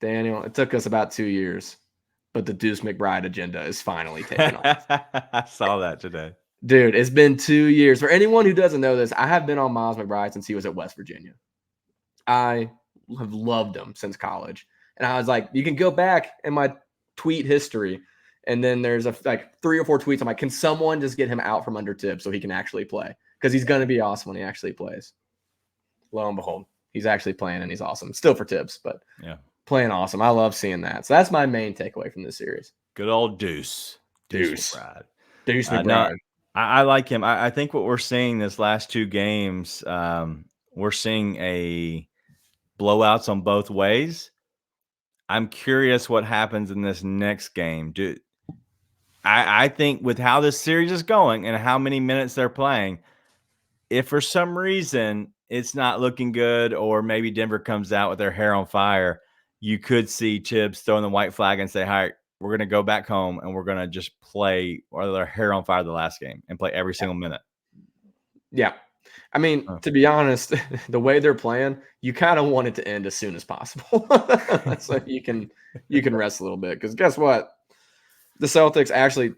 Daniel, it took us about 2 years, but the Deuce McBride agenda is finally taken off. I saw that today. Dude, it's been 2 years. For anyone who doesn't know this, I have been on Miles McBride since he was at West Virginia. I have loved him since college. And I was like, you can go back in my tweet history, and then there's 3 or 4 tweets. I'm like, can someone just get him out from under Tibbs so he can actually play? Because he's going to be awesome when he actually plays. Lo and behold, he's actually playing, and he's awesome. Still for Tibbs, but playing awesome. I love seeing that. So that's my main takeaway from this series. Good old Deuce. Deuce. McBride. Deuce McBride. I like him. I think what we're seeing this last 2 games, we're seeing a blowouts on both ways. I'm curious what happens in this next game. I think with how this series is going and how many minutes they're playing, if for some reason it's not looking good, or maybe Denver comes out with their hair on fire, you could see Tibbs throwing the white flag and say, "All right, we're going to go back home and we're going to just play or their hair on fire the last game and play every single minute." Yeah. I mean, to be honest, the way they're playing, you kind of want it to end as soon as possible. So you can rest a little bit. Because guess what? The Celtics actually,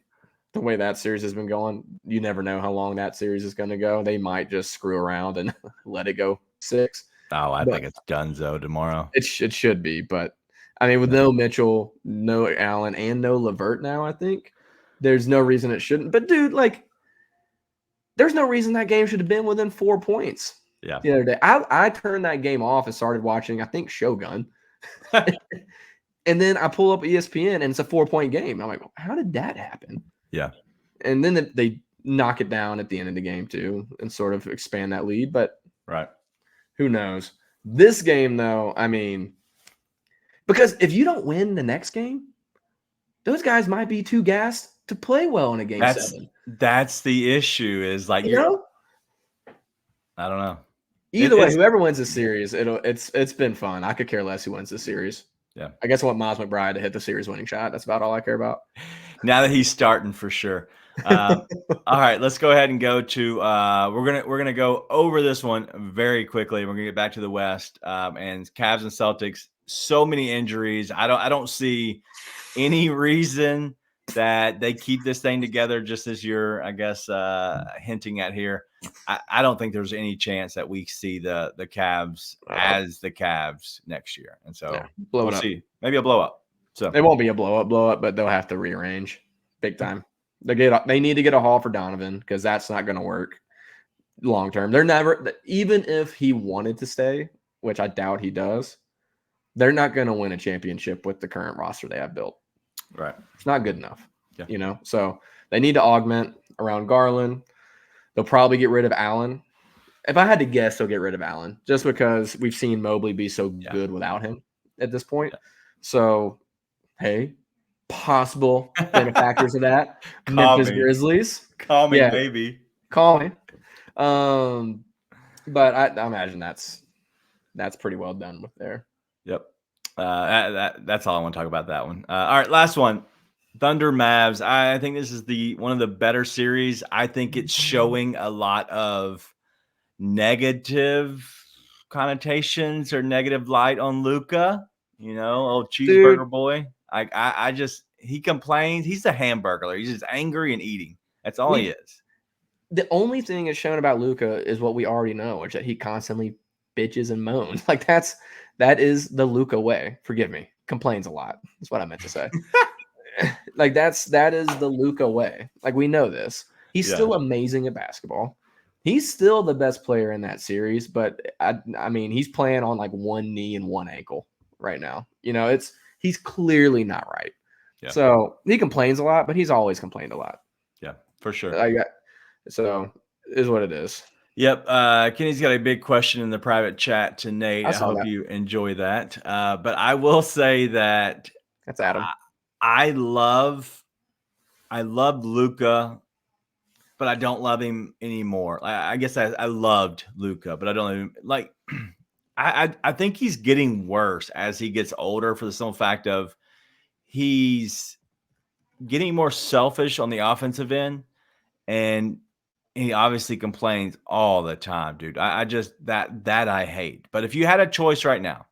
the way that series has been going, you never know how long that series is going to go. They might just screw around and let it go 6. Oh, I think it's Dunzo tomorrow. It should be. But, I mean, with no Mitchell, no Allen, and no LeVert now, I think there's no reason it shouldn't. But, dude, like, there's no reason that game should have been within 4 points. Yeah. The other day, I turned that game off and started watching, I think, Shogun. And then I pull up ESPN and it's a 4-point game. I'm like, how did that happen? Yeah. And then they knock it down at the end of the game too and sort of expand that lead. But Right. Who knows? This game, though, I mean, because if you don't win the next game, those guys might be too gassed to play well in a game 7. That's the issue. Is like You know? I don't know. Either way, whoever wins the series, it's been fun. I could care less who wins the series. Yeah. I guess I want Miles McBride to hit the series winning shot. That's about all I care about. Now that he's starting for sure. All right, let's go ahead and go to we're gonna go over this one very quickly. We're gonna get back to the West and Cavs and Celtics. So many injuries. I don't see any reason that they keep this thing together, just as you're, I guess, hinting at here. I don't think there's any chance that we see the Cavs as the Cavs next year. And so we'll see. Maybe a blow up. So it won't be a blow up, but they'll have to rearrange big time. They need to get a haul for Donovan because that's not going to work long term. They're never, even if he wanted to stay, which I doubt he does, they're not going to win a championship with the current roster they have built. Right. It's not good enough. Yeah. You know, so they need to augment around Garland. They'll probably get rid of Allen. If I had to guess, they'll get rid of Allen just because we've seen Mobley be so good without him at this point. Yeah. So, hey, possible benefactors of that. Memphis Grizzlies. Call me, baby. Call me. But I imagine that's pretty well done with there. Yep. That's all I want to talk about that one. All right, last one. Thunder Mavs. I think this is one of the better series. I think it's showing a lot of negative connotations or negative light on Luka. You know, old cheeseburger boy. He complains. He's a hamburger. He's just angry and eating. That's all he is. The only thing that's shown about Luka is what we already know, which is that he constantly bitches and moans. Like that is the Luka way. Forgive me. Complains a lot. That's what I meant to say. Like that is the Luka way. Like we know this. He's still amazing at basketball. He's still the best player in that series, but I mean, he's playing on like one knee and one ankle right now. You know, he's clearly not right. Yeah. So he complains a lot, but he's always complained a lot. Yeah, for sure. So is what it is. Yep. Kenny's got a big question in the private chat to Nate. I hope you enjoy that. But I will say that that's Adam. I love Luka, but I don't love him anymore. I guess I loved Luka, but I don't even like. I think he's getting worse as he gets older for the simple fact of he's getting more selfish on the offensive end, and he obviously complains all the time, dude. I just that I hate. But if you had a choice right now,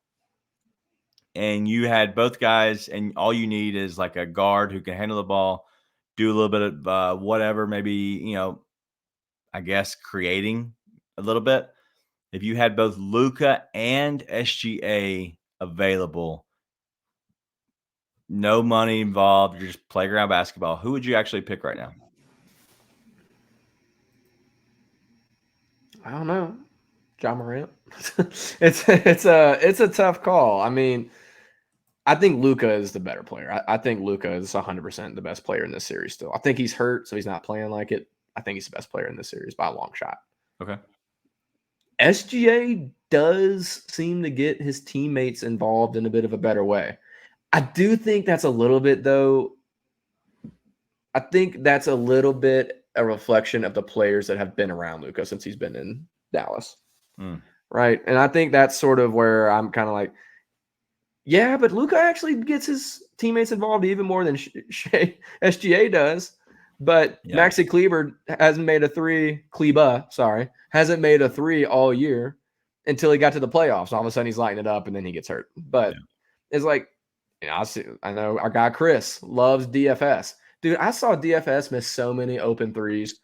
and you had both guys, and all you need is like a guard who can handle the ball, do a little bit of whatever, maybe, I guess creating a little bit. If you had both Luka and SGA available, no money involved, you're just playground basketball, who would you actually pick right now? I don't know. Ja Morant. It's a tough call. I mean, I think Luka is the better player. I think Luka is 100% the best player in this series still. I think he's hurt, so he's not playing like it. I think he's the best player in this series by a long shot. Okay. SGA does seem to get his teammates involved in a bit of a better way. I do think that's a little bit, though. I think that's a little bit a reflection of the players that have been around Luka since he's been in Dallas. Right. And I think that's sort of where I'm kind of like, yeah, but Luka actually gets his teammates involved even more than SGA does. But Maxi Kleber hasn't made a three. Hasn't made a three all year until he got to the playoffs. All of a sudden, he's lighting it up, and then he gets hurt. But it's like, I know our guy Chris loves DFS. Dude, I saw DFS miss so many open threes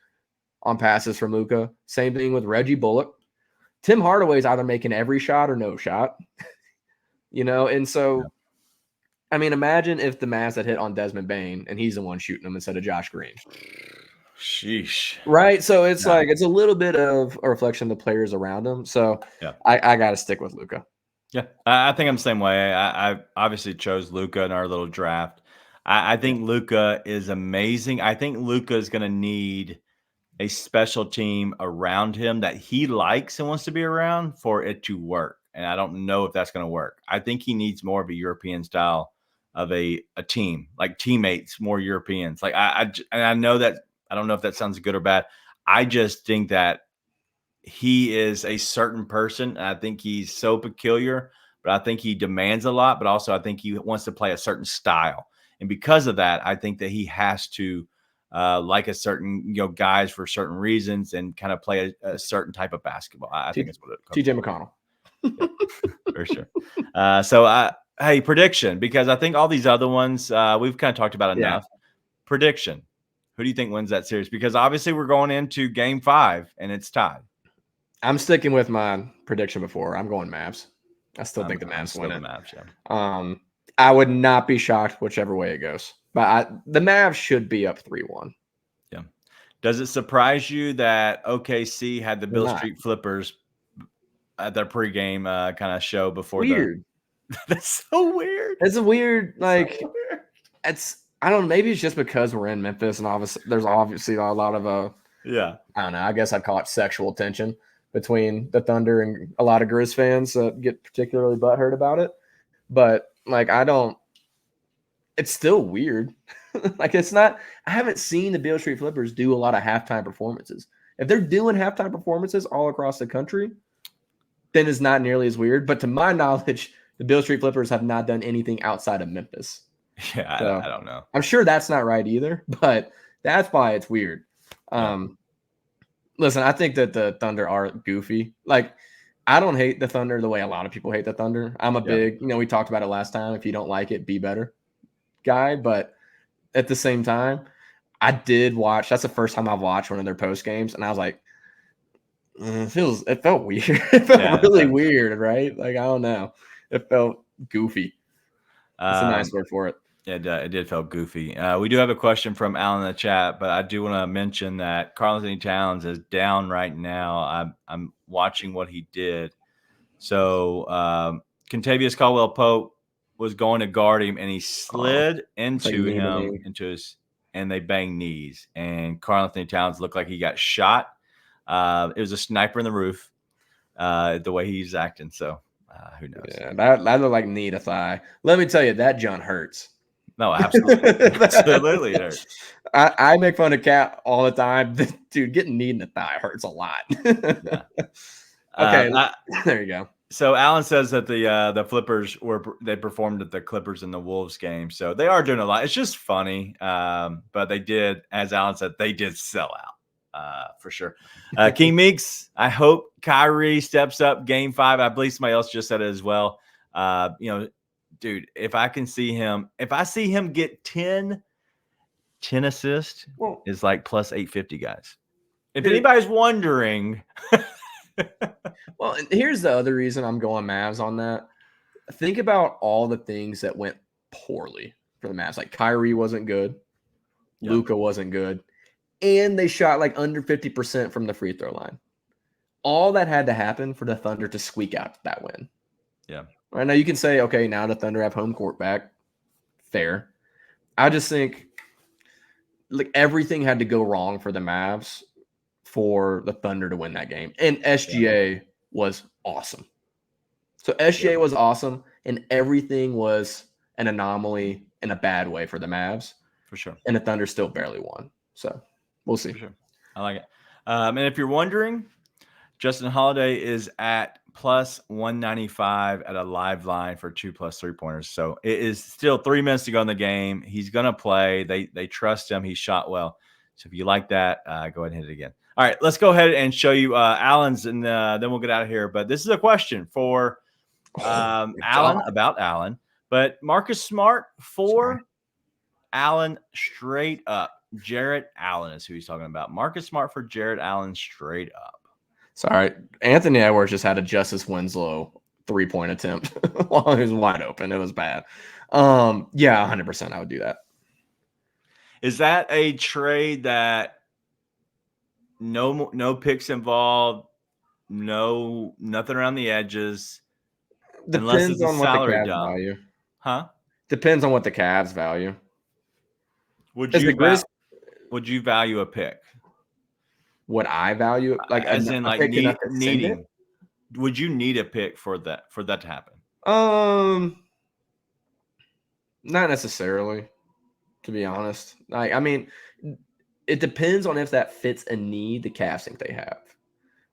on passes from Luka. Same thing with Reggie Bullock. Tim Hardaway's either making every shot or no shot. And so, I mean, imagine if the Mavs had hit on Desmond Bane and he's the one shooting them instead of Josh Green. Sheesh. Right? So it's like it's a little bit of a reflection of the players around him. So I got to stick with Luka. Yeah, I think I'm the same way. I obviously chose Luka in our little draft. I think Luka is amazing. I think Luka is going to need a special team around him that he likes and wants to be around for it to work. And I don't know if that's going to work. I think he needs more of a European style of a team, like teammates, more Europeans. Like I know that, I don't know if that sounds good or bad. I just think that he is a certain person. And I think he's so peculiar, but I think he demands a lot, but also I think he wants to play a certain style. And because of that, I think that he has to like a certain, guys for certain reasons and kind of play a certain type of basketball. I think that's what it comes TJ McConnell. Yeah, for sure. So hey, prediction, because I think all these other ones we've kind of talked about enough. Prediction. Who do you think wins that series? Because obviously we're going into game 5 and it's tied. I'm sticking with my prediction before. I'm going Mavs. I still think the Mavs win it. Mavs, yeah. I would not be shocked whichever way it goes. But the Mavs should be up 3-1. Yeah. Does it surprise you that OKC had the Beale Street Flippers at their pregame kind of show before? Weird. That's so weird. It's a weird, like, I don't know. Maybe it's just because we're in Memphis and obviously there's obviously a lot of I don't know. I guess I'd call it sexual tension between the Thunder and a lot of Grizz fans that get particularly butthurt about it. But like, it's still weird. Like, it's not, I haven't seen the Beale Street Flippers do a lot of halftime performances. If they're doing halftime performances all across the country, then it's not nearly as weird. But to my knowledge, the Beale Street Flippers have not done anything outside of Memphis. Yeah, so, I don't know. I'm sure that's not right either, but that's why it's weird. Listen, I think that the Thunder are goofy. Like, I don't hate the Thunder the way a lot of people hate the Thunder. I'm a big, we talked about it last time. If you don't like it, be better guy. But at the same time, I did watch. That's the first time I've watched one of their post games, and I was like, it felt weird. It felt really weird, right? Like, I don't know. It felt goofy. That's a nice word for it. It did feel goofy. We do have a question from Alan in the chat, but I do want to mention that Karl-Anthony Towns is down right now. I'm watching what he did. So Kentavious Caldwell-Pope was going to guard him, and he slid into him, and they banged knees. And Karl-Anthony Towns looked like he got shot. It was a sniper in the roof, the way he's acting. So who knows? Yeah, that looked like knee to thigh. Let me tell you, that John hurts. No, absolutely. Absolutely hurts. I make fun of Cat all the time. Dude, getting knee in the thigh hurts a lot. Okay, there you go. So Alan says that the Flippers they performed at the Clippers and the Wolves game. So they are doing a lot. It's just funny. But they did, as Alan said, they did sell out for sure. King Meeks, I hope Kyrie steps up game 5. I believe somebody else just said it as well. Dude, if I see him get 10 assists, is like plus 850, guys. If anybody's wondering. Well, and here's the other reason I'm going Mavs on that. Think about all the things that went poorly for the Mavs. Like, Kyrie wasn't good. Yep. Luka wasn't good. And they shot like under 50% from the free throw line. All that had to happen for the Thunder to squeak out that win. Yeah. Right now you can say, okay, now the Thunder have home court back. Fair. I just think, like everything had to go wrong for the Mavs for the Thunder to win that game. And SGA was awesome. So SGA was awesome, and everything was an anomaly in a bad way for the Mavs. For sure. And the Thunder still barely won. So we'll see. For sure. I like it. And if you're wondering, Justin Holiday is at plus 195 at a live line for 2+ 3-pointers. So it is still 3 minutes to go in the game. He's going to play. They trust him. He shot well. So if you like that, go ahead and hit it again. All right, let's go ahead and show you Allen's, and then we'll get out of here. But this is a question for Allen, about Allen. But Marcus Smart for Allen straight up. Jarrett Allen is who he's talking about. Marcus Smart for Jarrett Allen straight up. Sorry. Anthony Edwards just had a Justice Winslow 3-point attempt while he was wide open. It was bad. Yeah, 100% I would do that. Is that a trade that no picks involved, nothing around the edges, unless it's a salary dump? Value. Huh? Depends on what the Cavs value. Would you value a pick? Would I value it? Like as in like needing? Would you need a pick for that to happen? Not necessarily, to be honest. I mean, it depends on if that fits a need the Cavs think they have,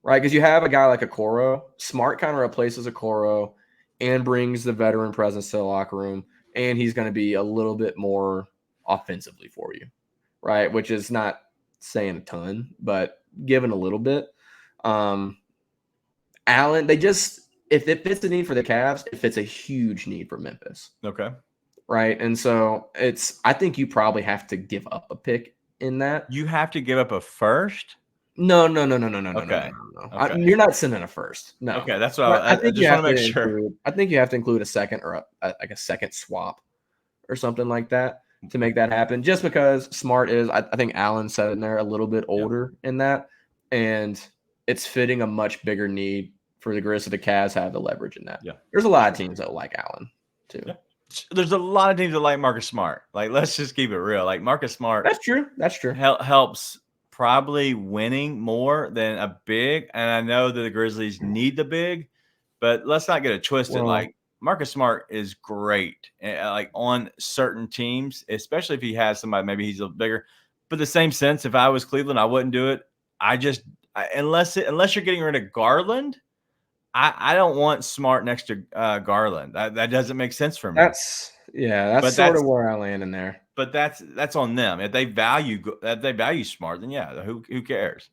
right? Because you have a guy like Okoro. Smart kind of replaces Okoro and brings the veteran presence to the locker room, and he's going to be a little bit more offensively for you, right? Which is not saying a ton, but given a little bit. Allen, if it fits the need for the Cavs, it fits a huge need for Memphis. Okay. Right. And so I think you probably have to give up a pick in that. You have to give up a first? No. Okay. No. You're not sending a first. No. Okay. That's what I just want to make sure. I think you have to include a second or a second swap or something like that to make that happen. Just because Smart is, I think Allen said in there, a little bit older in that. And it's fitting a much bigger need for the Grizz. So the Cavs have the leverage in that. Yeah. There's a lot of teams that like Allen too. Yeah. There's a lot of teams that like Marcus Smart. Like, let's just keep it real. Like Marcus Smart. That's true. Helps probably winning more than a big. And I know that the Grizzlies need the big, but let's not get it twisted. Well, like Marcus Smart is great, like on certain teams, especially if he has somebody, maybe he's a little bigger. But the same sense, if I was Cleveland, I wouldn't do it. Unless you're getting rid of Garland, I don't want Smart next to Garland. That doesn't make sense for me. That's sort of where I land in there. But that's on them. If they value Smart, then yeah, who cares?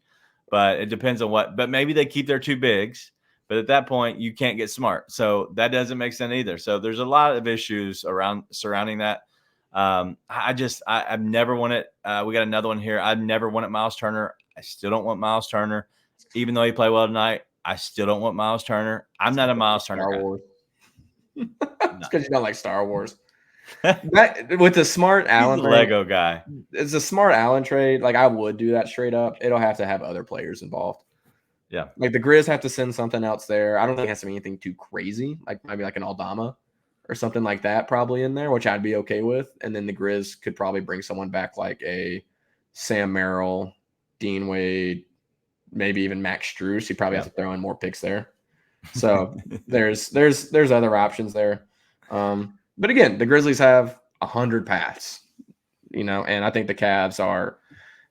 But it depends on what. But maybe they keep their two bigs. But at that point, you can't get Smart. So that doesn't make sense either. So there's a lot of issues surrounding that. I've never wanted. We got another one here. I've never wanted Miles Turner. I still don't want Miles Turner, even though he played well tonight. I still don't want Miles Turner. I'm not a Miles Turner guy. It's because you don't like Star Wars. With the Smart Allen trade, Lego guy. It's a Smart Allen trade. Like I would do that straight up. It'll have to have other players involved. Yeah. Like the Grizz have to send something else there. I don't think it has to be anything too crazy. Like maybe like an Aldama or something like that probably in there, which I'd be okay with. And then the Grizz could probably bring someone back like a Sam Merrill, Dean Wade, maybe even Max Strus. You probably have to throw in more picks there. So there's other options there. But again, the Grizzlies have 100 paths, and I think the Cavs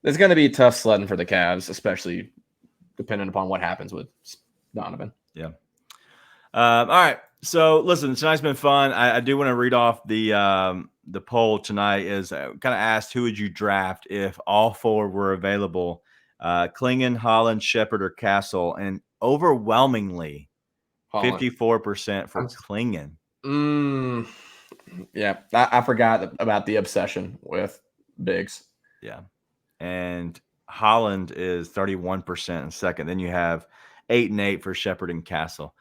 it's going to be tough sledding for the Cavs, especially depending upon what happens with Donovan. Yeah. All right. So listen, tonight's been fun. I do want to read off the poll tonight. Is kind of asked, who would you draft if all four were available? Klingon, Holland, Shepard, or Castle, and overwhelmingly 54% for Klingon. Yeah, I forgot about the obsession with bigs. Yeah, and Holland is 31% in second. Then you have 8 and 8 for Shepard and Castle.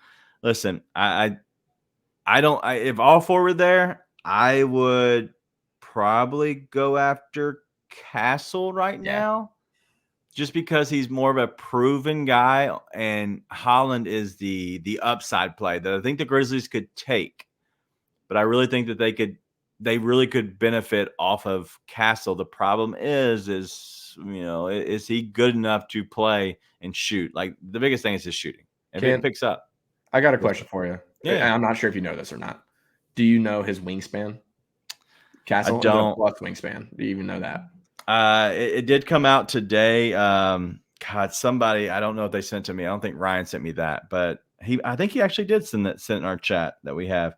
Listen, I don't. If all four were there, I would probably go after Castle right now. Just because he's more of a proven guy, and Holland is the upside play that I think the Grizzlies could take. But I really think that they could they really could benefit off of Castle. The problem is is he good enough to play and shoot? Like the biggest thing is his shooting. If it picks up. I got a question for you. Yeah. I'm not sure if you know this or not. Do you know his wingspan? Castle, I don't. Plus wingspan. Do you even know that? It did come out today. God, somebody, I don't know if they sent it to me. I don't think Ryan sent me that, but I think he actually did send in our chat that we have.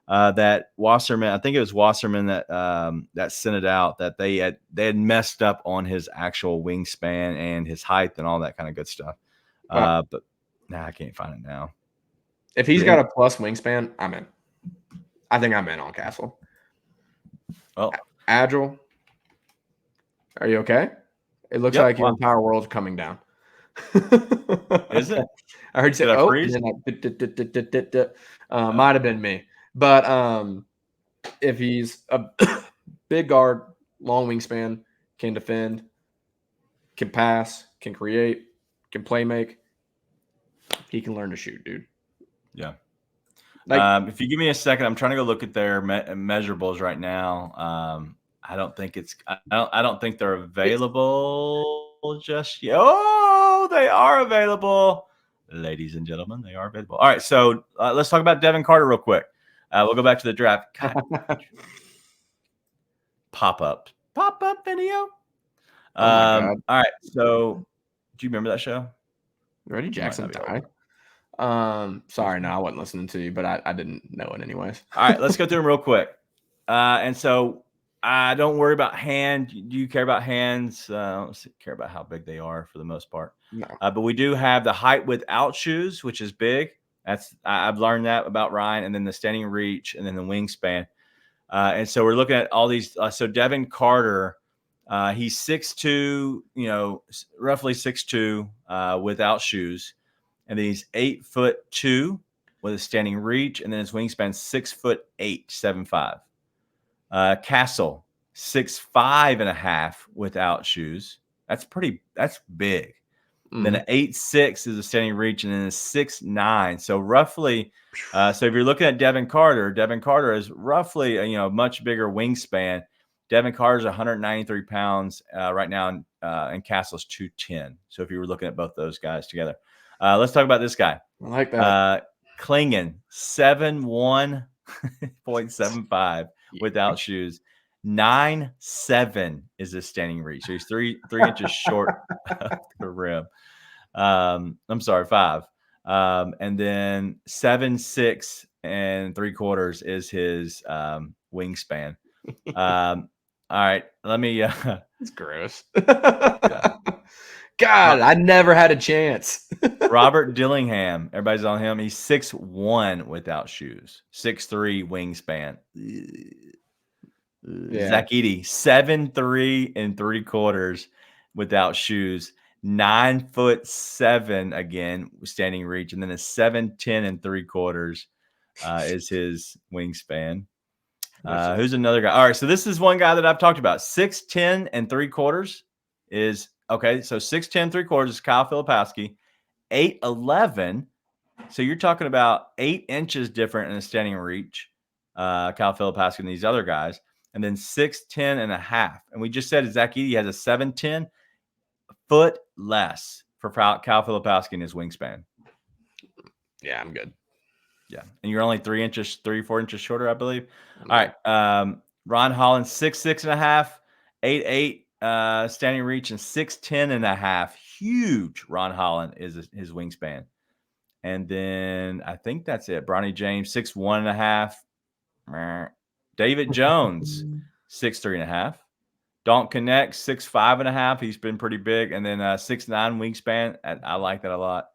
That Wasserman, I think it was Wasserman that sent it out, that they had messed up on his actual wingspan and his height and all that kind of good stuff. But I can't find it now. If he's got a plus wingspan, I'm in. I think I'm in on Castle. Oh, Agile. Are you okay? It looks like your entire world's coming down. Is it? I heard you say, "Oh," and then might have been me. But if he's a big guard, long wingspan, can defend, can pass, can create, can play make, he can learn to shoot, dude. Yeah. Like, if you give me a second, I'm trying to go look at their measurables right now. I don't think I don't think they're available just yet. Oh, they are available, ladies and gentlemen. They are available. All right, so let's talk about Devin Carter real quick. We'll go back to the draft. Pop-up video. All right, so do you remember that show? Reggie Jackson died. Sorry, no, I wasn't listening to you, but I didn't know it anyways. All right, let's go through them real quick. And so don't worry about hand. Do you care about hands? I don't care about how big they are for the most part. No. But we do have the height without shoes, which is big. I've learned that about Ryan, and then the standing reach, and then the wingspan. And so we're looking at all these. So Devin Carter, he's 6'2", roughly 6'2", without shoes. And then he's 8'2" with a standing reach, and then his wingspan 6'8", 7'5". Castle 6'5.5" without shoes. That's big. Mm-hmm. Then an 8'6" is a standing reach, and then a 6'9". So roughly, so if you're looking at Devin Carter is roughly a much bigger wingspan. Devin Carter's 193 pounds right now, and Castle's 210. So if you were looking at both those guys together. Let's talk about this guy. I like that. Klingon, 7'1.75" without shoes. 9'7" is his standing reach. So he's three inches short of the rim. I'm sorry, 5. And then 7'6" and 3/4 is his wingspan. All right, let me. It's gross. God, I never had a chance. Robert Dillingham, everybody's on him. He's 6'1" without shoes, 6'3" wingspan. Yeah. Zach Edey, 7'3" and 3/4 without shoes, 9'7" again standing reach, and then a 7'10" and 3/4 is his wingspan. Who's another guy? All right, so this is one guy that I've talked about. 6'10" and 3/4 is okay. So 6'10", 3/4 is Kyle Filipowski. 8'11", so you're talking about 8 inches different in the standing reach. Kyle Filipowski and these other guys. And then 6'10.5". And we just said Zach Edey has a 7'10", foot less for Kyle Filipowski in his wingspan. Yeah, I'm good. Yeah. And you're only 4 inches shorter, I believe. All right. Ron Holland, 6'6.5", 8'8", standing reach, and 6'10.5". Huge. Ron Holland is his wingspan. And then I think that's it. Bronny James, 6'1.5". David Jones, 6'3.5". Don't Connect, 6'5.5". He's been pretty big. And then 6'9" wingspan. I like that a lot.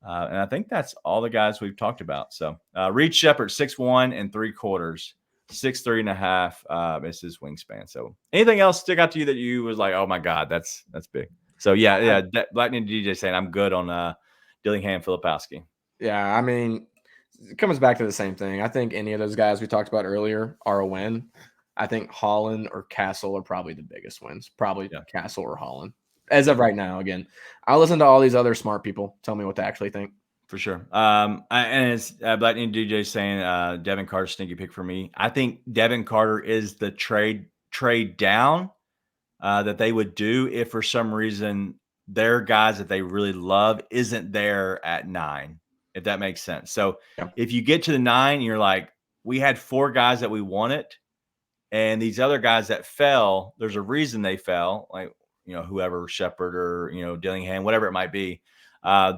And I think that's all the guys we've talked about. So Reed Shepard, 6'1 and 3/4, 6'3.5" is his wingspan. So anything else stick out to you that you was like, oh my God, that's big. So yeah. Black Ninja DJ saying I'm good on Dillingham Filipowski. Yeah, I mean, it comes back to the same thing. I think any of those guys we talked about earlier are a win. I think Holland or Castle are probably the biggest wins. Probably Castle or Holland. As of right now, again, I'll listen to all these other smart people tell me what they actually think. For sure. And it's Black Ninja DJ saying Devin Carter sneaky pick for me. I think Devin Carter is the trade down that they would do if for some reason their guys that they really love isn't there at 9, if that makes sense. So if you get to the 9, you're like, we had 4 guys that we wanted, and these other guys that fell, there's a reason they fell, like, whoever, Shepard or, Dillingham, whatever it might be,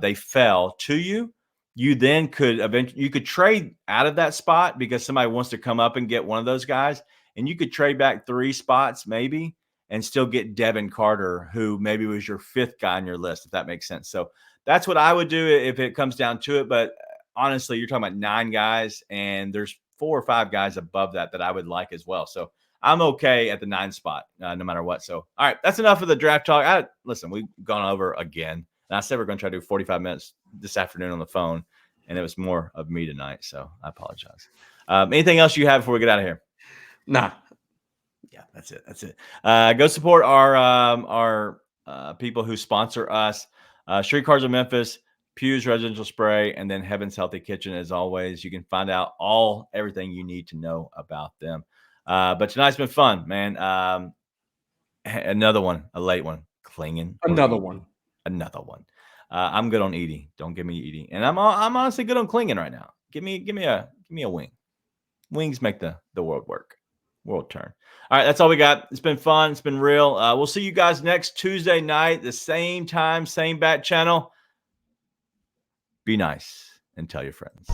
they fell to you. You then could eventually, you could trade out of that spot because somebody wants to come up and get one of those guys, and you could trade back 3 spots maybe and still get Devin Carter, who maybe was your 5th guy on your list, if that makes sense. So that's what I would do if it comes down to it. But honestly, you're talking about 9 guys, and there's 4 or 5 guys above that I would like as well. So I'm okay at the 9 spot, no matter what. So, all right, that's enough of the draft talk. Listen, we've gone over again. And I said we're going to try to do 45 minutes this afternoon on the phone, and it was more of me tonight. So I apologize. Anything else you have before we get out of here? Nah. Yeah, that's it. Go support our people who sponsor us. Streetcars of Memphis, Pew's Residential Spray, and then Heaven's Healthy Kitchen. As always, you can find out everything you need to know about them. But tonight's been fun, man. Another one, a late one. Clinging. Another one. I'm good on Edie. Don't give me Edie. And I'm honestly good on clinging right now. Give me a wing. Wings make the world work. World turn. All right, that's all we got. It's been fun. It's been real. We'll see you guys next Tuesday night, the same time, same bat channel. Be nice and tell your friends.